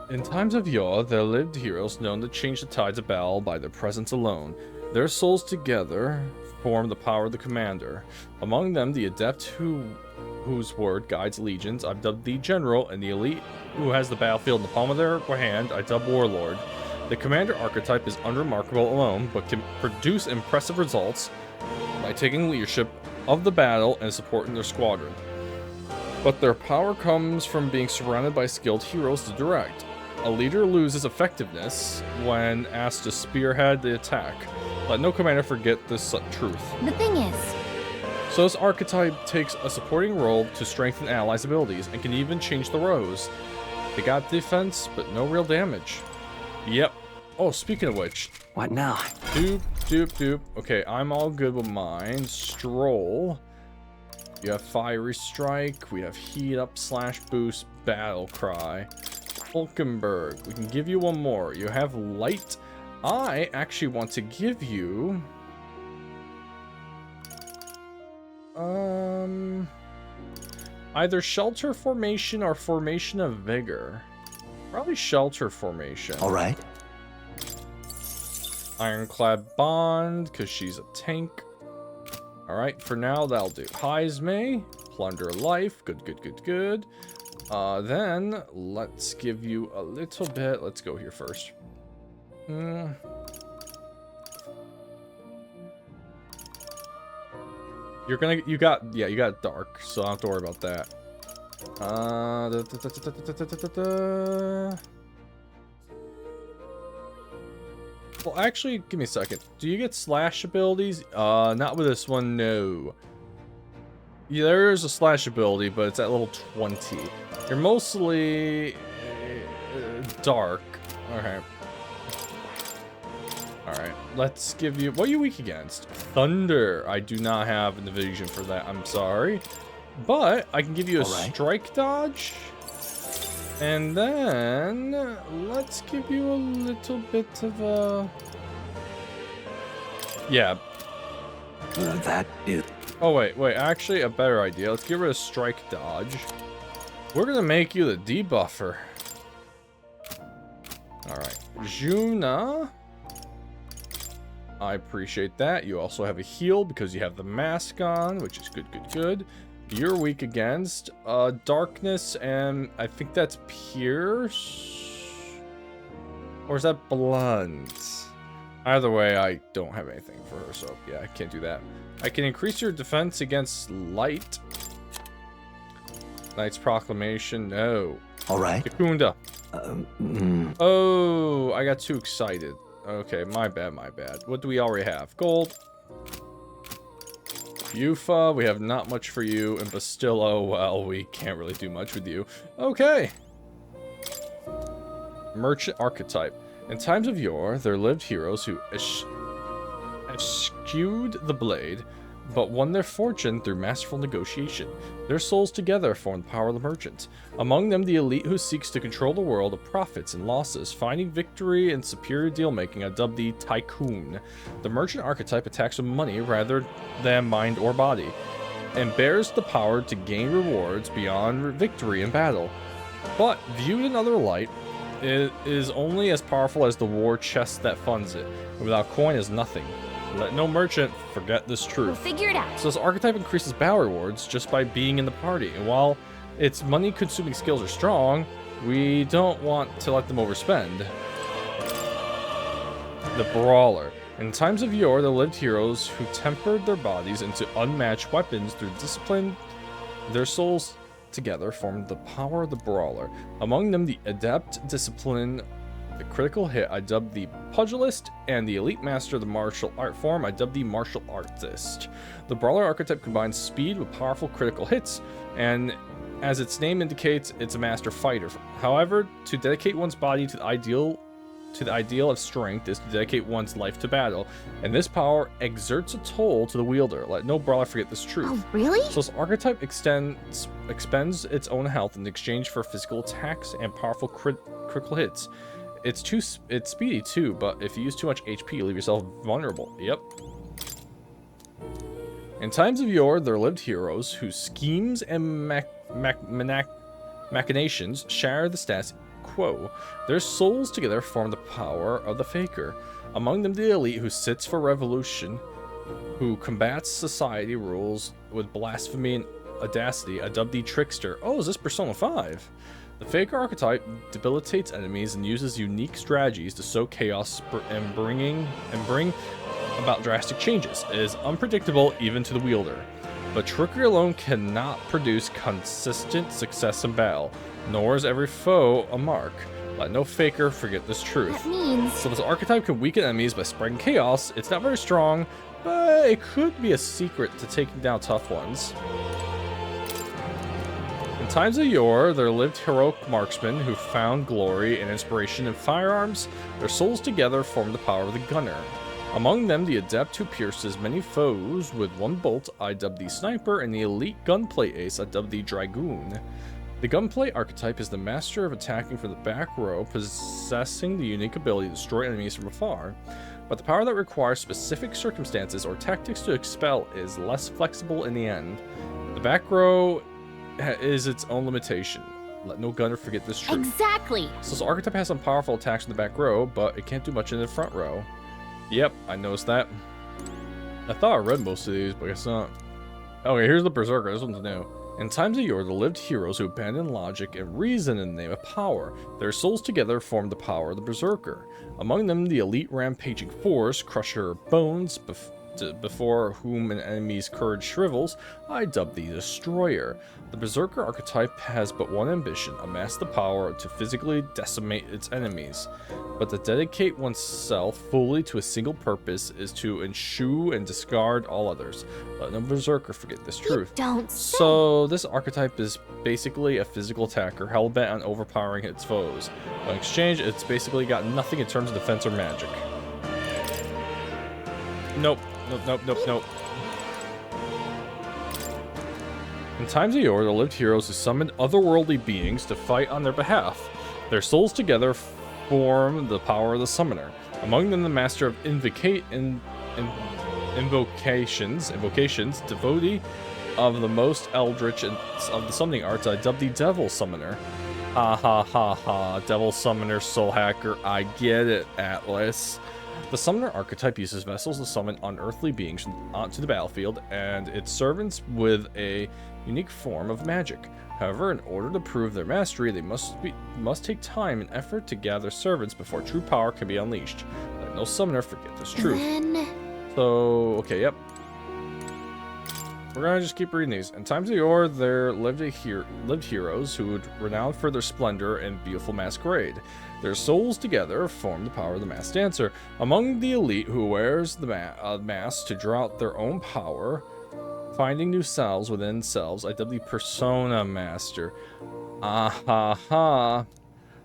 In times of yore, there lived heroes known to change the tides of battle by their presence alone. Their souls together form the power of the commander. Among them, the adept whose word guides legions, I've dubbed the general, and the elite who has the battlefield in the palm of their hand, I dub warlord. The commander archetype is unremarkable alone, but can produce impressive results by taking leadership of the battle and supporting their squadron. But their power comes from being surrounded by skilled heroes to direct. A leader loses effectiveness when asked to spearhead the attack. Let no commander forget this truth. The thing is... So this archetype takes a supporting role to strengthen allies' abilities and can even change the rows. They got defense, but no real damage. Yep. Oh, speaking of which. What now? Doop. Okay, I'm all good with mine. Stroll. You have Fiery Strike. We have Heat Up, Slash Boost, Battle Cry. Hulkenberg. We can give you one more. You have Light. I actually want to give you... either Shelter Formation or Formation of Vigor. Probably Shelter Formation. Alright. Ironclad Bond, because she's a tank. Alright, for now, that'll do. Heisme, Plunder Life, good. Then, let's give you a little bit. Let's go here first. You got dark, so I don't have to worry about that. Well, actually, give me a second. Do you get slash abilities? Not with this one, no. Yeah, there is a slash ability, but it's at level 20. You're mostly dark. Okay. Alright, let's give you... What are you weak against? Thunder. I do not have an evasion for that. I'm sorry. But I can give you a strike dodge. And then... Let's give you a little bit of a... Yeah. That is... Oh, wait. Actually, a better idea. Let's get rid of strike dodge. We're going to make you the debuffer. Alright. Juna... I appreciate that. You also have a heal because you have the mask on, which is good. You're weak against darkness, and I think that's pierce, or is that blunt? Either way, I don't have anything for her, so yeah, I can't do that. I can increase your defense against light. Knight's Proclamation, no. All right. Kakunda. Oh, I got too excited. Okay, my bad, my bad. What do we already have? Gold. Yufa, we have not much for you. And Bastillo, well, we can't really do much with you. Okay. Merchant Archetype. In times of yore, there lived heroes who eschewed the blade, but won their fortune through masterful negotiation. Their souls together form the power of the merchant. Among them, the elite who seeks to control the world of profits and losses, finding victory in superior deal-making, I dub the Tycoon. The merchant archetype attacks with money rather than mind or body, and bears the power to gain rewards beyond victory in battle. But, viewed in another light, it is only as powerful as the war chest that funds it, and without coin is nothing. Let no merchant forget this truth. We'll figure it out. So this archetype increases battle rewards just by being in the party, and while its money-consuming skills are strong, we don't want to let them overspend. The Brawler. In times of yore, there lived heroes who tempered their bodies into unmatched weapons through discipline. Their souls together formed the power of the Brawler. Among them, the Adept Discipline, the Critical Hit, I dubbed the Pugilist, and the Elite Master of the Martial Art form, I dubbed the Martial Artist. The Brawler archetype combines speed with powerful critical hits, and as its name indicates, it's a master fighter. However, to dedicate one's body to the ideal of strength is to dedicate one's life to battle, and this power exerts a toll to the wielder. Let no brawler forget this truth. Oh, really? So this archetype expends its own health in exchange for physical attacks and powerful critical hits. It's speedy too, but if you use too much HP, you leave yourself vulnerable. Yep. In times of yore, there lived heroes whose schemes and machinations share the status quo. Their souls together form the power of the Faker. Among them, the elite who sits for revolution, who combats society rules with blasphemy and audacity, I dub the Trickster. Oh, is this Persona 5? The Faker archetype debilitates enemies and uses unique strategies to sow chaos and bring about drastic changes. It is unpredictable even to the wielder. But trickery alone cannot produce consistent success in battle, nor is every foe a mark. Let no faker forget this truth. That means... So this archetype can weaken enemies by spreading chaos. It's not very strong, but it could be a secret to taking down tough ones. In times of yore, there lived heroic marksmen who found glory and inspiration in firearms. Their souls together formed the power of the gunner. Among them, the adept who pierces many foes with one bolt, I dub the sniper, and the elite gunplay ace, I dub the dragoon. The gunplay archetype is the master of attacking from the back row, possessing the unique ability to destroy enemies from afar. But the power that requires specific circumstances or tactics to expel is less flexible in the end. The back row is its own limitation. Let no gunner forget this truth. Exactly. So this archetype has some powerful attacks in the back row, but it can't do much in the front row. Yep, I noticed that. I thought I read most of these, but I guess not. Okay, here's the Berserker. This one's new. In times of yore, there lived heroes who abandoned logic and reason in the name of power. Their souls together formed the power of the Berserker. Among them, the elite rampaging force, crusher of bones, before whom an enemy's courage shrivels, I dub the Destroyer. The Berserker archetype has but one ambition, amass the power to physically decimate its enemies. But to dedicate oneself fully to a single purpose is to eschew and discard all others. Let no Berserker forget this truth. So this archetype is basically a physical attacker, hell-bent on overpowering its foes. In exchange, it's basically got nothing in terms of defense or magic. Nope. Nope. In times of yore, there lived heroes who summoned otherworldly beings to fight on their behalf. Their souls together form the power of the summoner. Among them, the master of invocations, devotee of the most eldritch of the summoning arts, I dub the Devil Summoner. Ha ha ha ha, Devil Summoner, Soul Hacker, I get it, Atlas. The summoner archetype uses vessels to summon unearthly beings onto the battlefield and its servants with a unique form of magic. However, in order to prove their mastery, they must take time and effort to gather servants before true power can be unleashed. Let no summoner forget this truth. So, okay, yep. We're gonna just keep reading these. In times of yore, there lived heroes who would renowned for their splendor and beautiful masquerade. Their souls together form the power of the masked dancer. Among the elite who wears the mask to draw out their own power, finding new selves within selves, I dub the persona master.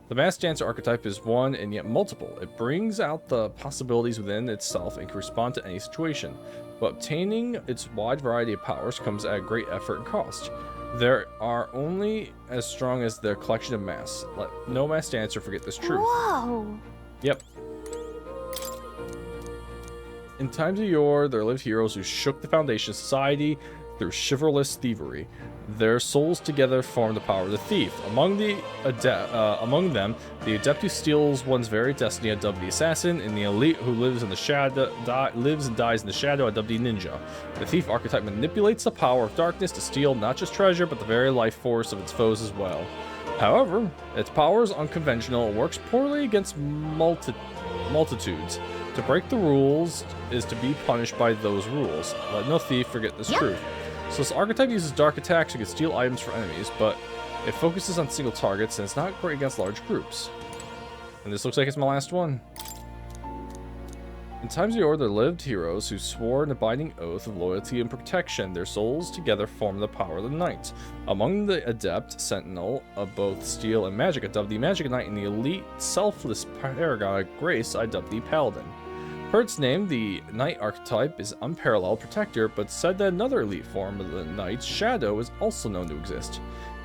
The masked dancer archetype is one and yet multiple. It brings out the possibilities within itself and can respond to any situation. But obtaining its wide variety of powers comes at great effort and cost. They are only as strong as their collection of masks. Let no masked dancer forget this truth. Whoa! Yep. In times of yore, there lived heroes who shook the foundation of society through chivalrous thievery. Their souls together form the power of the thief. Among them, the adept who steals one's very destiny, I dub the assassin, and the elite who lives in the shadow, lives and dies in the shadow, I dub the ninja. The thief archetype manipulates the power of darkness to steal not just treasure, but the very life force of its foes as well. However, its power is unconventional and works poorly against multitudes. To break the rules is to be punished by those rules. Let no thief forget this truth. So this archetype uses dark attacks and can steal items for enemies, but it focuses on single targets and it's not great against large groups. And this looks like it's my last one. In times of yore, there lived heroes who swore an abiding oath of loyalty and protection. Their souls together form the power of the knight. Among the adept sentinel of both steel and magic, I dub the magic knight, and the elite selfless paragon of grace, I dub the paladin. Per its name, the knight archetype is unparalleled protector, but said that another elite form of the knight's shadow is also known to exist.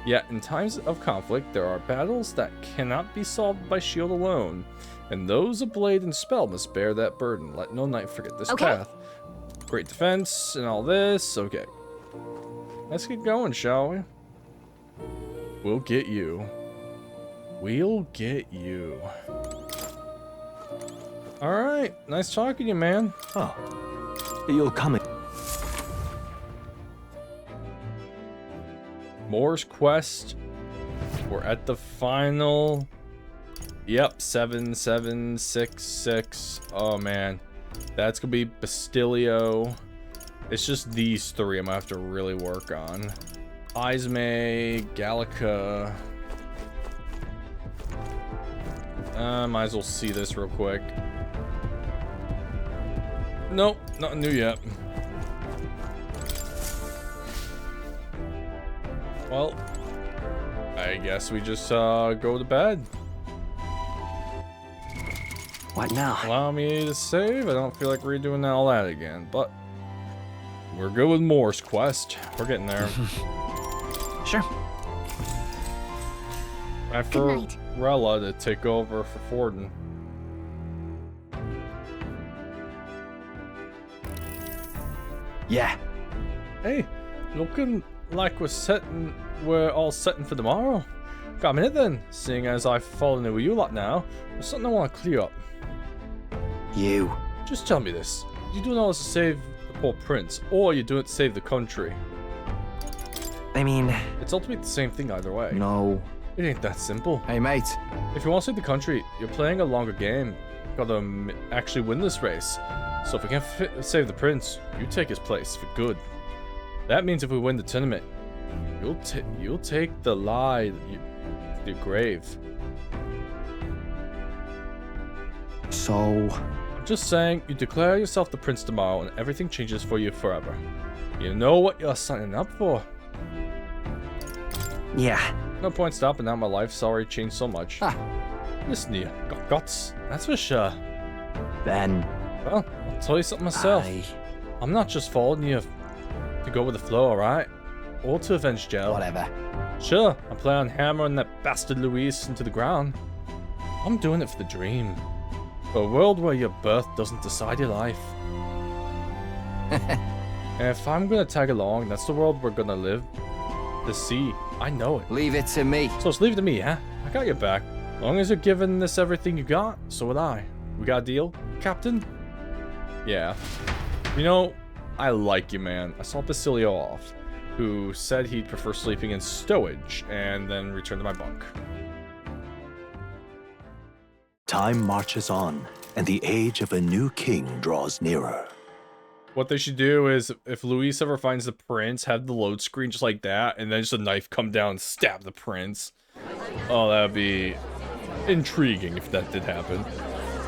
Yet, in times of conflict, there are battles that cannot be solved by shield alone, and those of blade and spell must bear that burden. Let no knight forget this path. Great defense and all this. Okay. Let's get going, shall we? We'll get you. We'll get you. Alright, nice talking to you, man. Oh, you'll come. Moore's Quest. We're at the final. Yep, 7766. Oh man, that's gonna be Bastilio. It's just these three I'm gonna have to really work on. Ismay, Gallica. Might as well see this real quick. Nope, nothing new yet. Well, I guess we just go to bed. What now? Allow me to save. I don't feel like redoing all that again, but we're good with Moore's Quest. We're getting there. Sure. Time for Rella to take over for Forden. Yeah. Hey, looking like we're all setting for tomorrow. Got a minute then, seeing as I've fallen in with you lot now. There's something I want to clear up. You. Just tell me this. You doing all this to save the poor prince, or you doing it to save the country? I mean... It's ultimately the same thing either way. No. It ain't that simple. Hey, mate. If you want to save the country, you're playing a longer game. You gotta actually win this race. So if we can't save the prince, you take his place for good. That means if we win the tournament, you'll take the lie to your grave. So... I'm just saying, you declare yourself the prince tomorrow and everything changes for you forever. You know what you're signing up for. Yeah. No point stopping now, my life's already changed so much. Listen to you, got guts, that's for sure. Ben. Well, I'll tell you something myself. I'm not just following you to go with the flow, alright? Or to avenge Gel. Whatever. Sure, I'm planning on hammering that bastard Luis into the ground. I'm doing it for the dream. For a world where your birth doesn't decide your life. And if I'm gonna tag along, that's the world we're gonna live. The sea, I know it. Leave it to me. So just leave it to me, huh? I got your back. As long as you're giving this everything you got, so would I. We got a deal? Captain? Yeah. You know, I like you, man. I saw Basilio off, who said he'd prefer sleeping in stowage, and then return to my bunk. Time marches on, and the age of a new king draws nearer. What they should do is, if Luis ever finds the prince, have the load screen just like that, and then just a knife come down and stab the prince. Oh, that'd be intriguing if that did happen.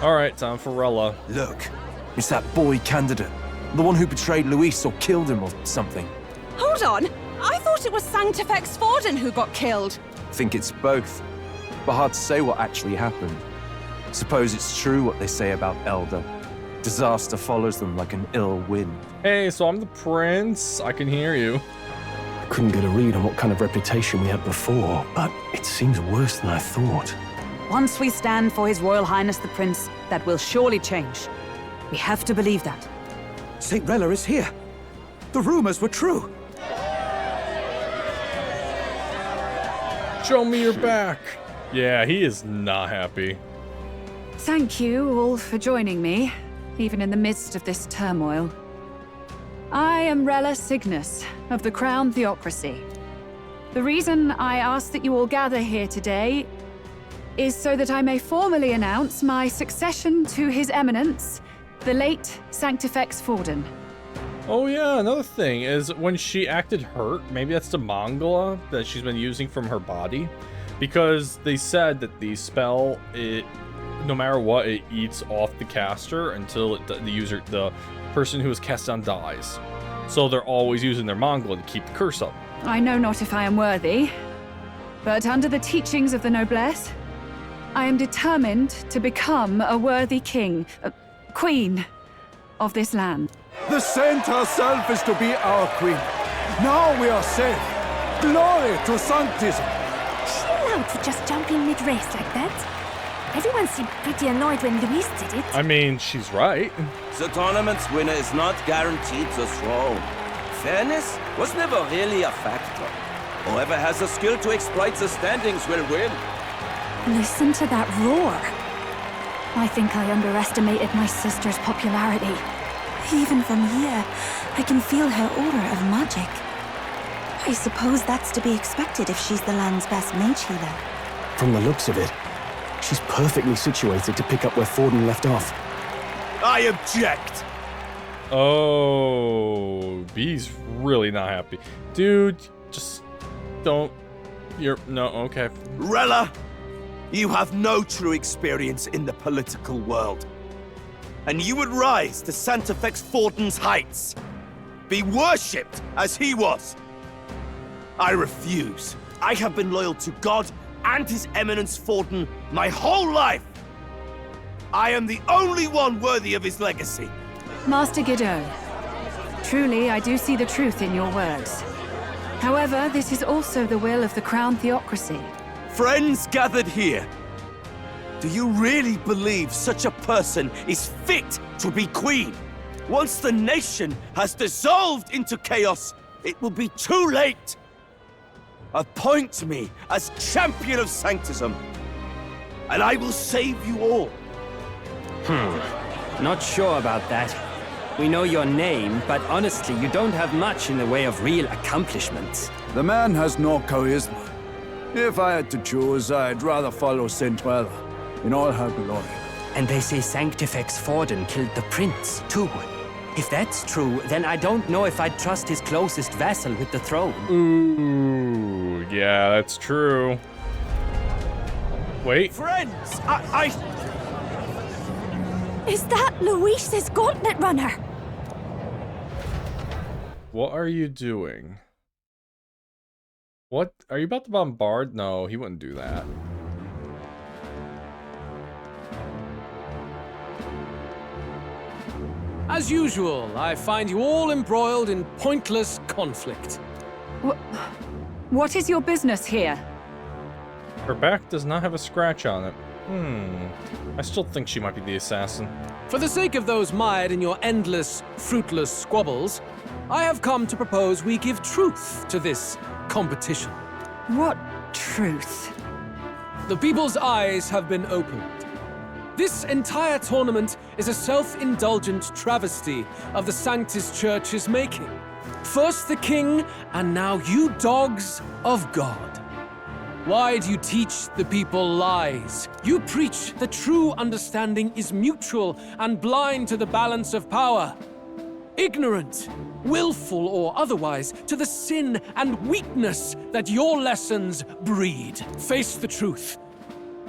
Alright, time for Rella. Look, it's that boy candidate. The one who betrayed Luis or killed him or something. Hold on! I thought it was Sanctifex Forden who got killed. Think it's both, but hard to say what actually happened. Suppose it's true what they say about Elder. Disaster follows them like an ill wind. Hey, so I'm the prince. I can hear you. I couldn't get a read on what kind of reputation we had before, but it seems worse than I thought. Once we stand for His Royal Highness the Prince, that will surely change. We have to believe that. St. Rella is here. The rumors were true. Show me your back. Yeah, he is not happy. Thank you all for joining me, even in the midst of this turmoil. I am Rella Cygnus of the Crown Theocracy. The reason I ask that you all gather here today is so that I may formally announce my succession to His Eminence, the late Sanctifex Forden. Oh yeah, another thing is when she acted hurt, maybe that's the Mongola that she's been using from her body. Because they said that the spell, no matter what, it eats off the caster until the person who is cast on dies. So they're always using their Mongola to keep the curse up. I know not if I am worthy, but under the teachings of the noblesse, I am determined to become a worthy king, queen of this land. The saint herself is to be our queen. Now we are safe. Glory to Sanctism. Is she allowed to just jump in mid-race like that? Everyone seemed pretty annoyed when Luis did it. I mean, she's right. The tournament's winner is not guaranteed the throne. Fairness was never really a factor. Whoever has the skill to exploit the standings will win. Listen to that roar. I think I underestimated my sister's popularity. Even from here, I can feel her aura of magic. I suppose that's to be expected if she's the land's best mage healer. From the looks of it, she's perfectly situated to pick up where Forden left off. I object! Oh, B's really not happy. Dude, just don't... No, okay. Rella, you have no true experience in the political world. And you would rise to Sanctifex Forden's heights. Be worshipped as he was. I refuse. I have been loyal to God and His Eminence Forden my whole life. I am the only one worthy of his legacy. Master Guido, truly I do see the truth in your words. However, this is also the will of the Crown Theocracy. Friends gathered here, do you really believe such a person is fit to be queen? Once the nation has dissolved into chaos, it will be too late. Appoint me as champion of Sanctism, and I will save you all. Not sure about that. We know your name, but honestly, you don't have much in the way of real accomplishments. The man has no charisma. If I had to choose, I'd rather follow St. Rella in all her glory. And they say Sanctifex Forden killed the prince, too. If that's true, then I don't know if I'd trust his closest vassal with the throne. Ooh, yeah, that's true. Wait. Friends, Is that Luis's gauntlet runner? What are you doing? What? Are you about to bombard? No, he wouldn't do that. As usual, I find you all embroiled in pointless conflict. What is your business here? Her back does not have a scratch on it. I still think she might be the assassin. For the sake of those mired in your endless, fruitless squabbles, I have come to propose we give truth to this competition. What truth? The people's eyes have been opened. This entire tournament is a self-indulgent travesty of the Sanctus Church's making. First the king, and now you dogs of God. Why do you teach the people lies? You preach that true understanding is mutual and blind to the balance of power. Ignorant, willful or otherwise, to the sin and weakness that your lessons breed. Face the truth.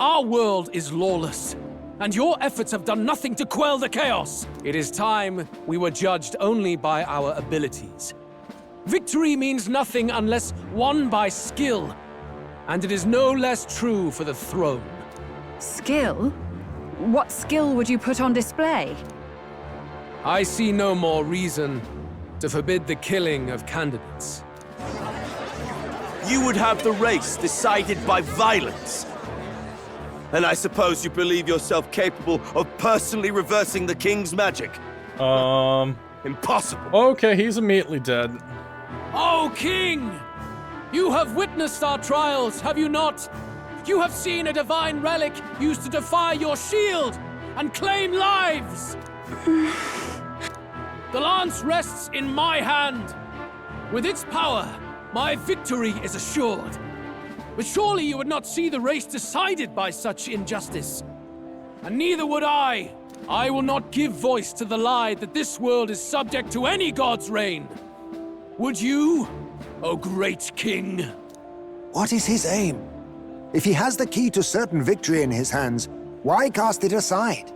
Our world is lawless, and your efforts have done nothing to quell the chaos. It is time we were judged only by our abilities. Victory means nothing unless won by skill, and it is no less true for the throne. Skill? What skill would you put on display? I see no more reason to forbid the killing of candidates. You would have the race decided by violence. And I suppose you believe yourself capable of personally reversing the king's magic? Impossible. Okay, he's immediately dead. Oh, king! You have witnessed our trials, have you not? You have seen a divine relic used to defy your shield and claim lives! The lance rests in my hand. With its power, my victory is assured. But surely you would not see the race decided by such injustice. And neither would I. I will not give voice to the lie that this world is subject to any god's reign. Would you, O great king? What is his aim? If he has the key to certain victory in his hands, why cast it aside?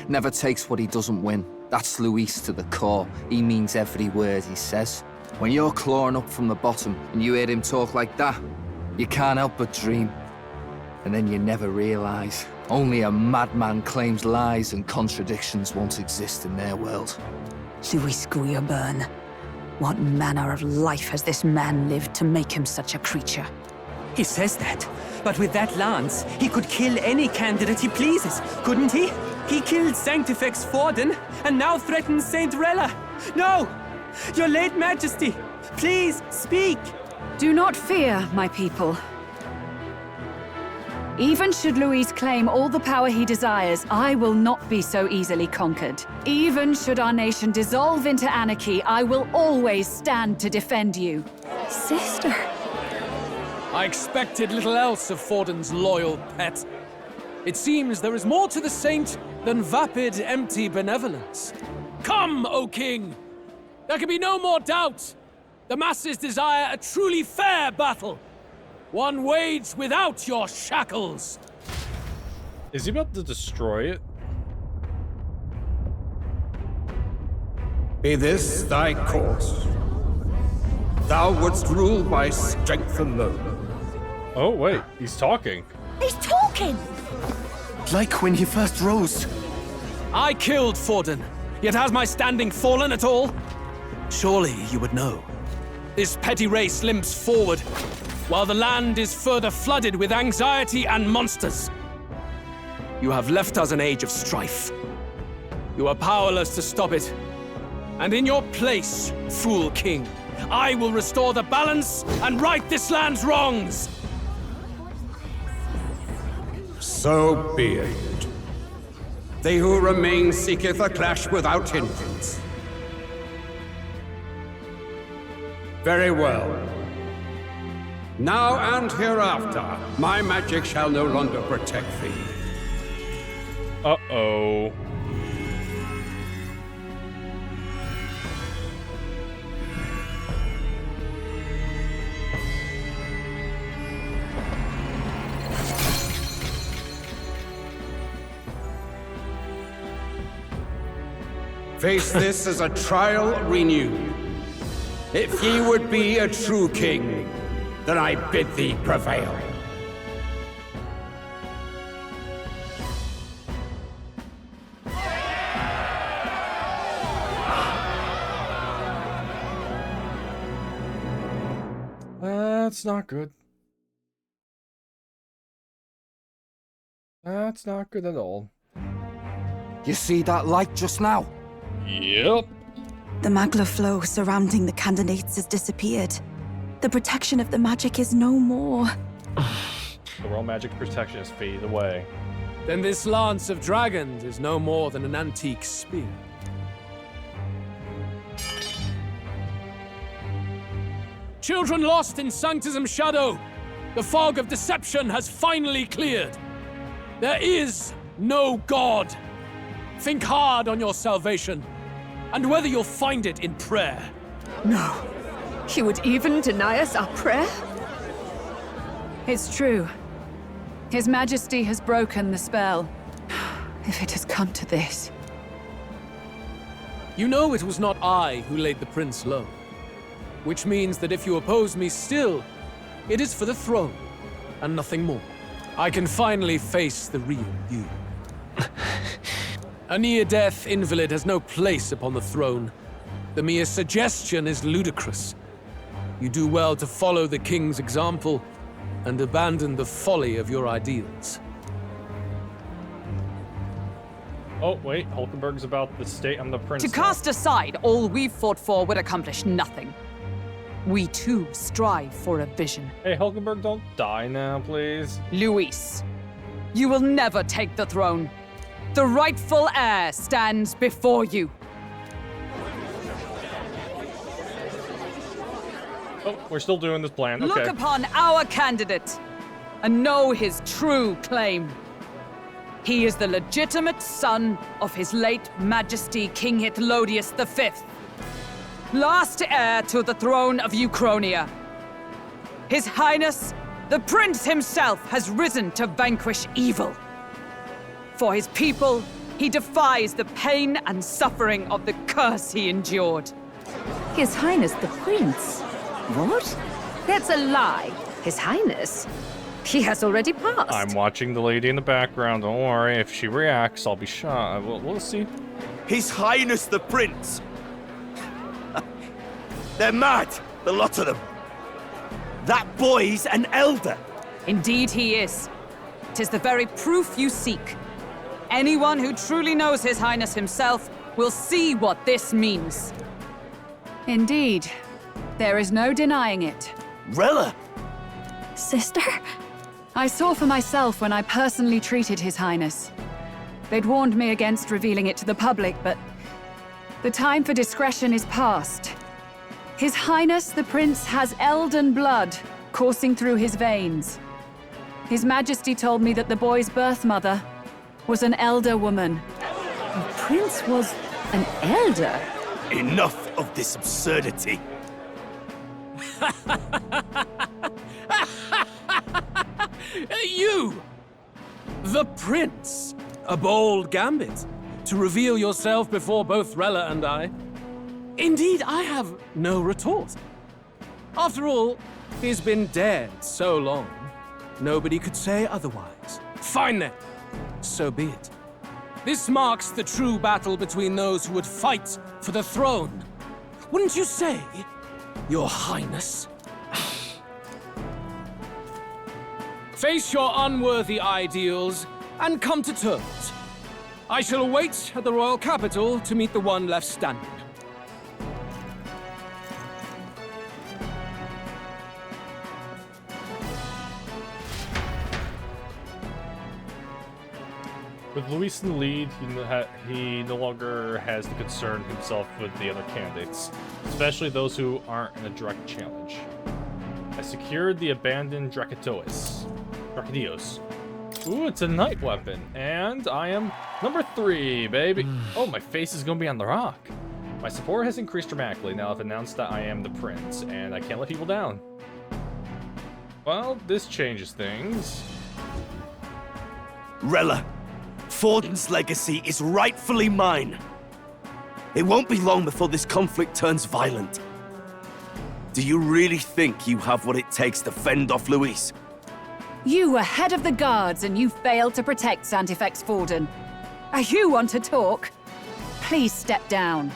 Never takes what he doesn't win. That's Luis to the core. He means every word he says. When you're clawing up from the bottom and you hear him talk like that, you can't help but dream. And then you never realize. Only a madman claims lies and contradictions won't exist in their world. Luis Guyaburn. What manner of life has this man lived to make him such a creature? He says that, but with that lance, he could kill any candidate he pleases, couldn't he? He killed Sanctifex Forden, and now threatens Saint Rella. No! Your late majesty, please, speak! Do not fear, my people. Even should Luis claim all the power he desires, I will not be so easily conquered. Even should our nation dissolve into anarchy, I will always stand to defend you. Sister. I expected little else of Forden's loyal pet. It seems there is more to the saint than vapid, empty benevolence. Come, O king! There can be no more doubt. The masses desire a truly fair battle. One waged without your shackles. Is he about to destroy it? Be this thy course. Thou wouldst rule by strength alone. Oh, wait, he's talking. He's talking! Like when he first rose. I killed Forden, yet has my standing fallen at all? Surely you would know. This petty race limps forward, while the land is further flooded with anxiety and monsters. You have left us an age of strife. You are powerless to stop it. And in your place, fool king, I will restore the balance and right this land's wrongs. So be it. They who remain seeketh a clash without hindrance. Very well. Now and hereafter, my magic shall no longer protect thee. Uh-oh. Face this as a trial renewed. If ye would be a true king, then I bid thee prevail. That's not good. That's not good at all. You see that light just now? Yep. The magla flow surrounding the candidates has disappeared. The protection of the magic is no more. The royal magic protection has faded away. then this lance of dragons is no more than an antique spear. Children lost in Sanctism's shadow, the fog of deception has finally cleared. There is no God. Think hard on your salvation, and whether you'll find it in prayer. No. He would even deny us our prayer? It's true. His Majesty has broken the spell. If it has come to this. You know it was not I who laid the prince low. Which means that if you oppose me still, it is for the throne, and nothing more. I can finally face the real you. A near-death invalid has no place upon the throne. The mere suggestion is ludicrous. You do well to follow the king's example and abandon the folly of your ideals. Oh, wait, Hulkenberg's about the state I'm the prince. To cast aside all we've fought for would accomplish nothing. We too strive for a vision. Hey, Hulkenberg, don't die now, please. Luis, you will never take the throne. The rightful heir stands before you. Oh, we're still doing this plan, okay. Look upon our candidate and know his true claim. He is the legitimate son of his late Majesty King Hithlodius V, last heir to the throne of Uchronia. His Highness, the Prince himself, has risen to vanquish evil. For his people, he defies the pain and suffering of the curse he endured. His Highness the Prince? What? That's a lie. His Highness? He has already passed. I'm watching the lady in the background. Don't worry. If she reacts, I'll be shot. We'll see. His Highness the Prince. They're mad, the lot of them. That boy's an elder. Indeed he is. 'Tis the very proof you seek. Anyone who truly knows His Highness himself will see what this means. Indeed. There is no denying it. Rella! Sister? I saw for myself when I personally treated His Highness. They'd warned me against revealing it to the public, but the time for discretion is past. His Highness the Prince has Elden blood coursing through his veins. His Majesty told me that the boy's birth mother was an elder woman. The Prince was an elder? Enough of this absurdity. You! The Prince! A bold gambit to reveal yourself before both Rella and I. Indeed, I have no retort. After all, he's been dead so long, nobody could say otherwise. Fine then, so be it. This marks the true battle between those who would fight for the throne. Wouldn't you say, Your Highness? Face your unworthy ideals and come to terms. I shall await at the royal capital to meet the one left standing. With Luis in the lead, he no longer has to concern himself with the other candidates, especially those who aren't in a direct challenge. I secured the abandoned Dracadios. Ooh, it's a night weapon, and I am number 3, baby. Oh, my face is gonna be on the rock. My support has increased dramatically now I've announced that I am the prince, and I can't let people down. Well, this changes things. Rella, Forden's legacy is rightfully mine. It won't be long before this conflict turns violent. Do you really think you have what it takes to fend off Luis? You were head of the guards and you failed to protect Santifex Forden. You want to talk? Please step down.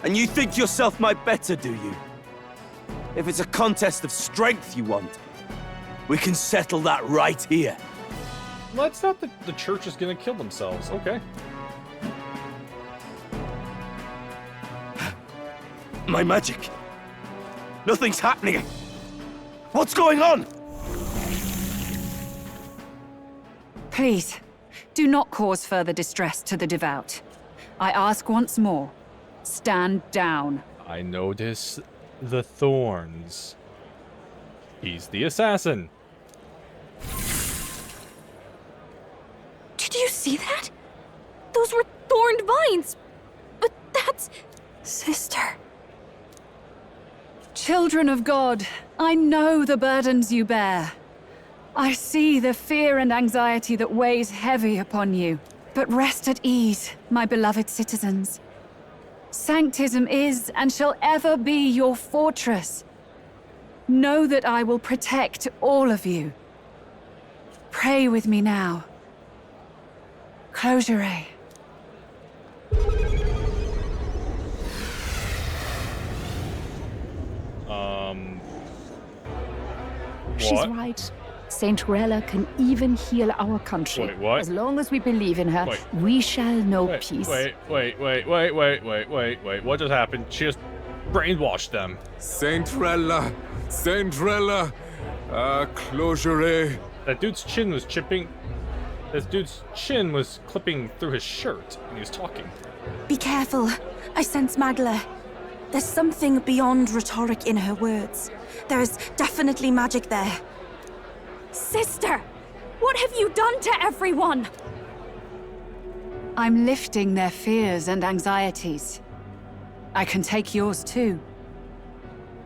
And you think yourself my better, do you? If it's a contest of strength you want, we can settle that right here. Let's not the church is gonna kill themselves. Okay. My magic. Nothing's happening. What's going on? Please, Do not cause further distress to the devout. I ask once more, stand down. I notice the thorns. He's the assassin. Did you see that? Those were thorned vines. But that's... Sister. Children of God, I know the burdens you bear. I see the fear and anxiety that weighs heavy upon you. But rest at ease, my beloved citizens. Sanctism is and shall ever be your fortress. Know that I will protect all of you. Pray with me now. Close your eyes. She's What? right. Saint Rella can even heal our country. Wait, what? As long as we believe in her, Wait. we shall know peace. Wait. What just happened? She just brainwashed them. Saint Rella, closure. That dude's chin was chipping. This dude's chin was clipping through his shirt when he was talking. Be careful. I sense Magla. There's something beyond rhetoric in her words. There is definitely magic there. Sister! What have you done to everyone? I'm lifting their fears and anxieties. I can take yours too.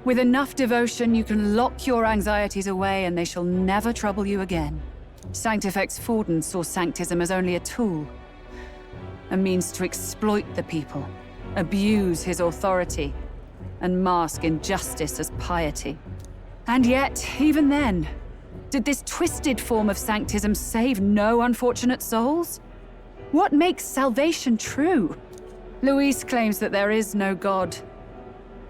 With enough devotion, you can lock your anxieties away and they shall never trouble you again. Sanctifex Forden saw Sanctism as only a tool. A means to exploit the people, abuse his authority, and mask injustice as piety. And yet, even then, did this twisted form of Sanctism save no unfortunate souls? What makes salvation true? Luis claims that there is no God,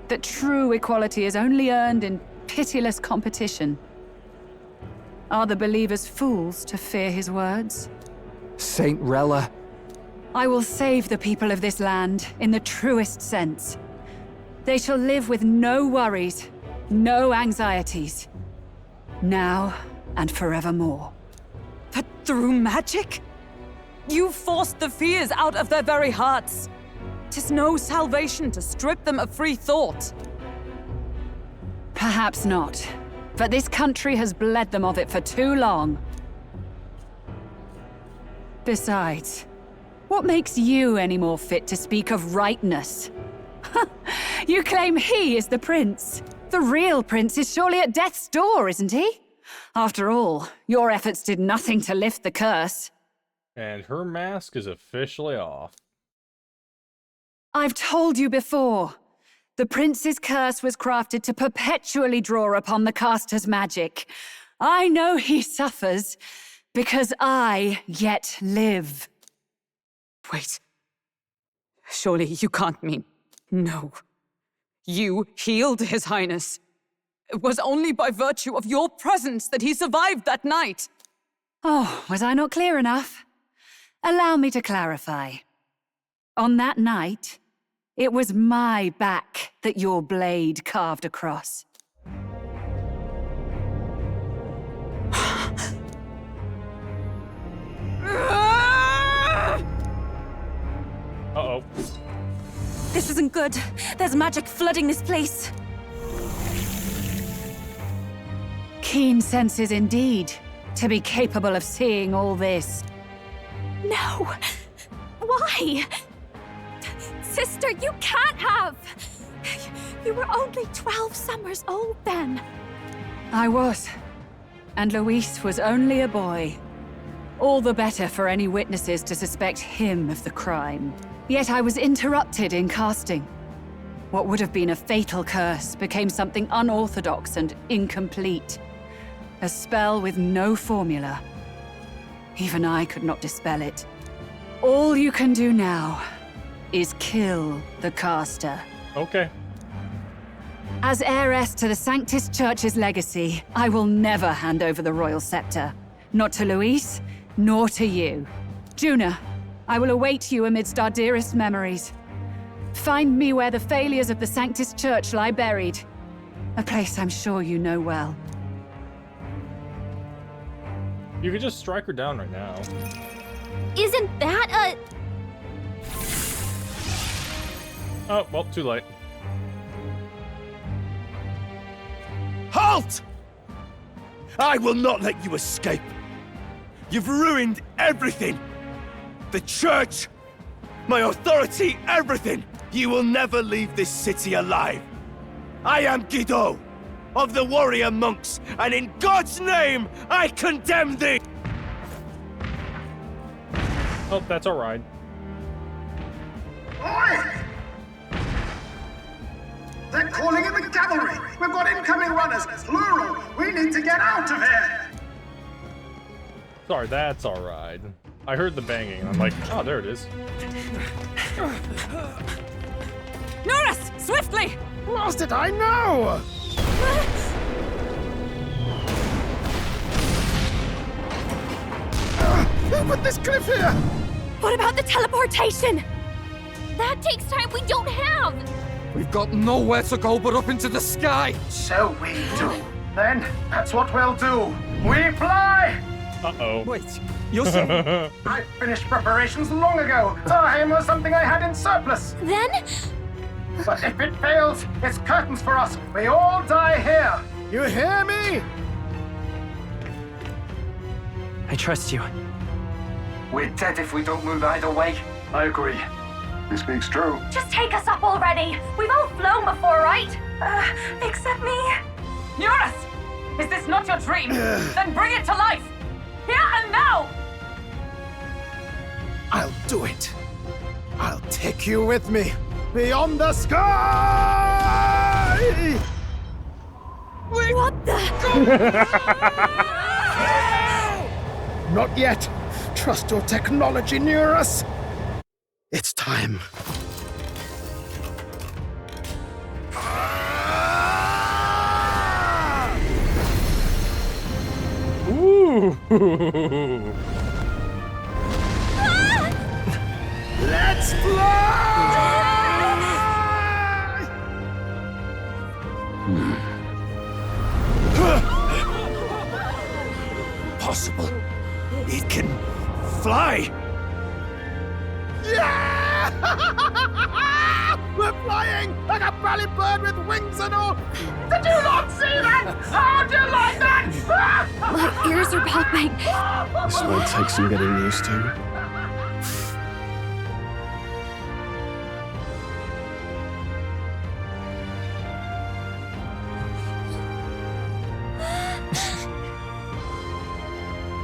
that true equality is only earned in pitiless competition. Are the believers fools to fear his words? Saint Rella. I will save the people of this land in the truest sense. They shall live with no worries, no anxieties. Now and forevermore. But through magic? You forced the fears out of their very hearts. 'Tis no salvation to strip them of free thought. Perhaps not. But this country has bled them of it for too long. Besides, what makes you any more fit to speak of rightness? You claim he is the prince. The real prince is surely at death's door, isn't he? After all, your efforts did nothing to lift the curse. And her mask is officially off. I've told you before. The prince's curse was crafted to perpetually draw upon the caster's magic. I know he suffers because I yet live. Wait. Surely you can't mean... No. You healed His Highness. It was only by virtue of your presence that he survived that night. Oh, was I not clear enough? Allow me to clarify. On that night, it was my back that your blade carved across. Uh-oh. This isn't good. There's magic flooding this place. Keen senses indeed, to be capable of seeing all this. No! Why? Sister, you can't have! You were only 12 summers old then. I was. And Luis was only a boy. All the better for any witnesses to suspect him of the crime. Yet I was interrupted in casting. What would have been a fatal curse became something unorthodox and incomplete. A spell with no formula. Even I could not dispel it. All you can do now is kill the caster. Okay. As heiress to the Sanctis Church's legacy, I will never hand over the royal scepter. Not to Luis, nor to you. Juna, I will await you amidst our dearest memories. Find me where the failures of the Sanctis Church lie buried. A place I'm sure you know well. You could just strike her down right now. Isn't that a... Oh, well, too late. Halt! I will not let you escape. You've ruined everything. The church, my authority, everything. You will never leave this city alive. I am Guido, of the warrior monks, and in God's name, I condemn thee! Oh, that's alright. Oi! They're calling in the cavalry! We've got incoming runners, plural! We need to get out of here! Sorry, that's alright. I heard the banging, and I'm like, oh, there it is. Norris, swiftly! What did I know? Who put this cliff here? What about the teleportation? That takes time we don't have! We've got nowhere to go but up into the sky! So we do. Then, that's what we'll do. We fly! Uh-oh. Wait, you're saying? I finished preparations long ago. Time was something I had in surplus. Then? But if it fails, it's curtains for us. We all die here. You hear me? I trust you. We're dead if we don't move either way. I agree. This speaks true. Just take us up already! We've all flown before, right? Except me. Norris! Is this not your dream? Then bring it to life! Here and now! I'll do it. I'll take you with me. Beyond the sky! What the? Not yet. Trust your technology, Neurus. It's time. Ooh. Let's fly! Possible. It can fly. Yeah! We're flying like a bally bird with wings and all. Did you not see that? How do you like that? My ears are popping. This might take some getting used to.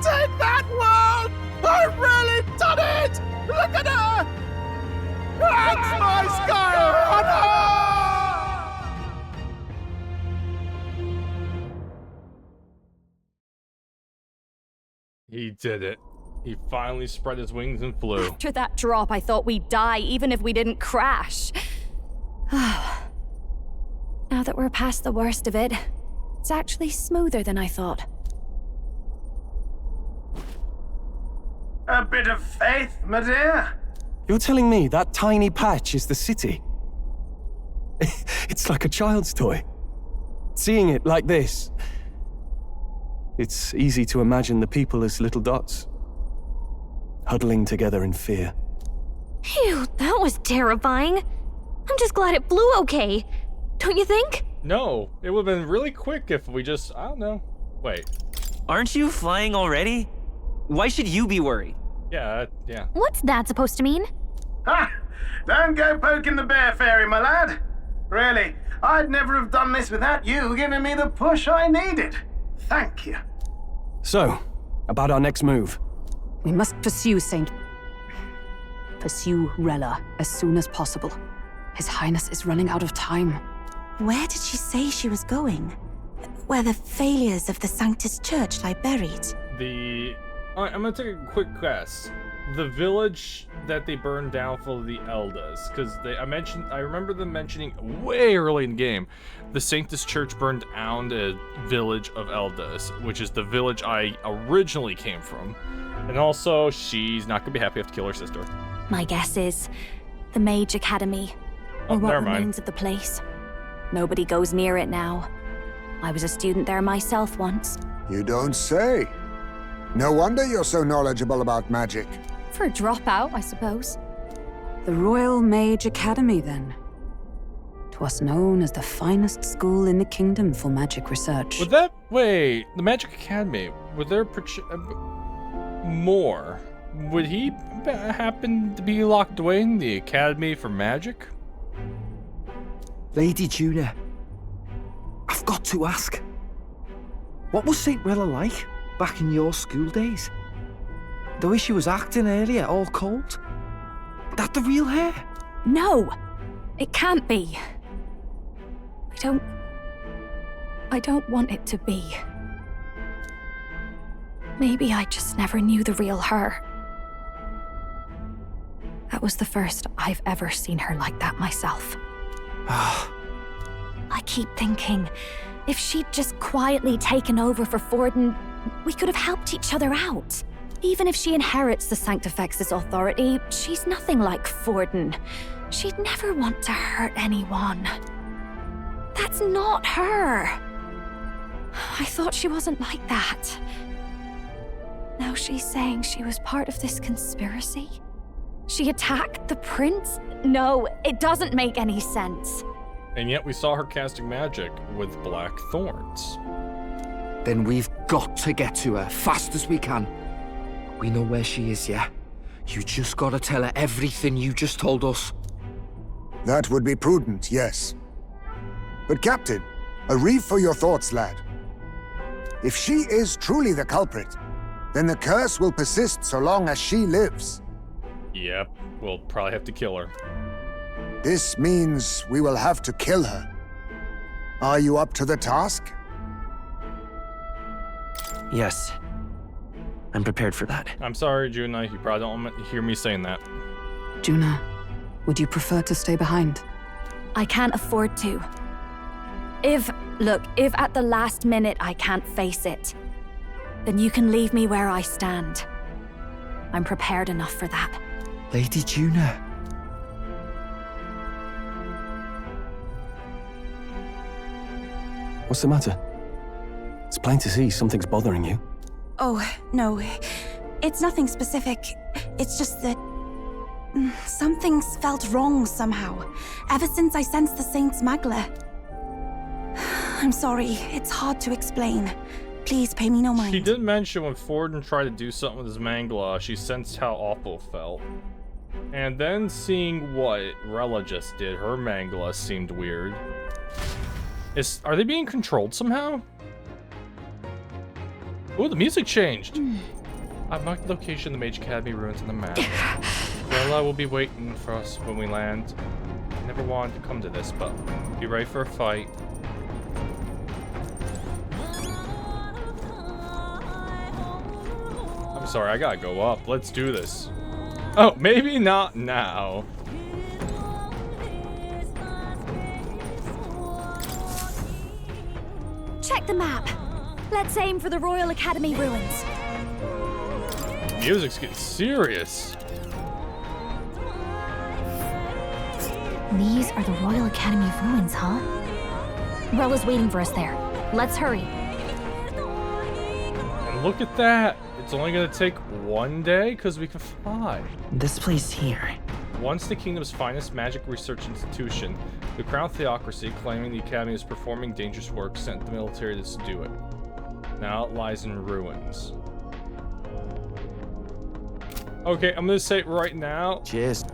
Take that, world! I've really done it! Look at her! That's my sky runner! He did it. He finally spread his wings and flew. After that drop, I thought we'd die even if we didn't crash. Now that we're past the worst of it, it's actually smoother than I thought. A bit of faith, my dear. You're telling me that tiny patch is the city? It's like a child's toy. Seeing it like this, it's easy to imagine the people as little dots, huddling together in fear. Phew, that was terrifying. I'm just glad it flew okay. Don't you think? No, it would have been really quick if we just, I don't know. Wait. Aren't you flying already? Why should you be worried? Yeah, yeah. What's that supposed to mean? Ha! Don't go poking the bear fairy, my lad. Really, I'd never have done this without you giving me the push I needed. Thank you. So, about our next move. We must pursue Rella as soon as possible. His Highness is running out of time. Where did she say she was going? Where the failures of the Sanctus Church lie buried? Alright, I'm gonna take a quick guess. The village that they burned down for the Eldas, because I remember them mentioning way early in the game, the Sanctus Church burned down a village of Eldas, which is the village I originally came from. And also, she's not gonna be happy to have to kill her sister. My guess is the Mage Academy, or what remains of the place. Nobody goes near it now. I was a student there myself once. You don't say. No wonder you're so knowledgeable about magic. for a dropout, I suppose. The Royal Mage Academy, then. 'Twas known as the finest school in the kingdom for magic research. Would that... Wait, the Magic Academy, would there... more? Would he happen to be locked away in the Academy for Magic? Lady Juna, I've got to ask. What was St. Rella like back in your school days? The way she was acting earlier, all cold? That the real hair? No! It can't be. I don't want it to be. Maybe I just never knew the real her. That was the first I've ever seen her like that myself. I keep thinking, if she'd just quietly taken over for Forden, we could have helped each other out. Even if she inherits the Sanctifex's authority, she's nothing like Forden. She'd never want to hurt anyone. That's not her. I thought she wasn't like that. Now she's saying she was part of this conspiracy? She attacked the prince? No, it doesn't make any sense. And yet we saw her casting magic with black thorns. Then we've got to get to her fast as we can. We know where she is, yeah? You just gotta tell her everything you just told us. That would be prudent, yes. But Captain, a reef for your thoughts, lad. If she is truly the culprit, then the curse will persist so long as she lives. Yep, we'll probably have to kill her. This means we will have to kill her. Are you up to the task? Yes. I'm prepared for that. I'm sorry, Juna, you probably don't want to hear me saying that. Juna, would you prefer to stay behind? I can't afford to. If at the last minute I can't face it, then you can leave me where I stand. I'm prepared enough for that. Lady Juna. What's the matter? It's plain to see something's bothering you. Oh, no. It's nothing specific. It's just that... something's felt wrong somehow, ever since I sensed the Saint's Magla. I'm sorry, it's hard to explain. Please pay me no mind. She did mention when Forden tried to do something with his Mangla, she sensed how awful it felt. And then seeing what Rella just did, her Mangla seemed weird. Are they being controlled somehow? Oh, the music changed. I've marked the location of the Mage Academy ruins on the map. Rella will be waiting for us when we land. I never wanted to come to this, but be ready for a fight. I'm sorry, I gotta go up. Let's do this. Oh, maybe not now. Check the map. Let's aim for the Royal Academy ruins. Music's getting serious. These are the Royal Academy ruins, huh? Rella's waiting for us there. Let's hurry. And look at that. It's only gonna take one day because we can fly. This place here. Once the kingdom's finest magic research institution, the Crown Theocracy, claiming the Academy is performing dangerous work, sent the military to subdue it. Now it lies in ruins. Okay, I'm gonna say it right now. Cheers.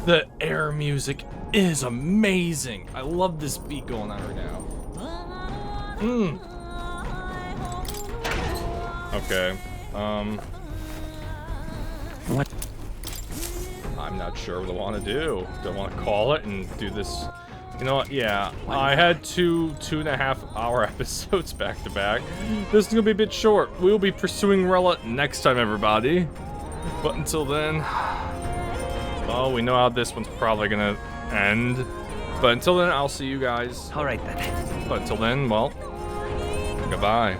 The air music is amazing. I love this beat going on right now. Okay. What? I'm not sure what I want to do. Do I want to call it and do this? You know what? Yeah, I had 2.5-hour episodes back to back. This is gonna be a bit short. We'll be pursuing Rella next time, everybody. But until then, well, we know how this one's probably gonna end. But until then, I'll see you guys. All right then. But until then, well, goodbye.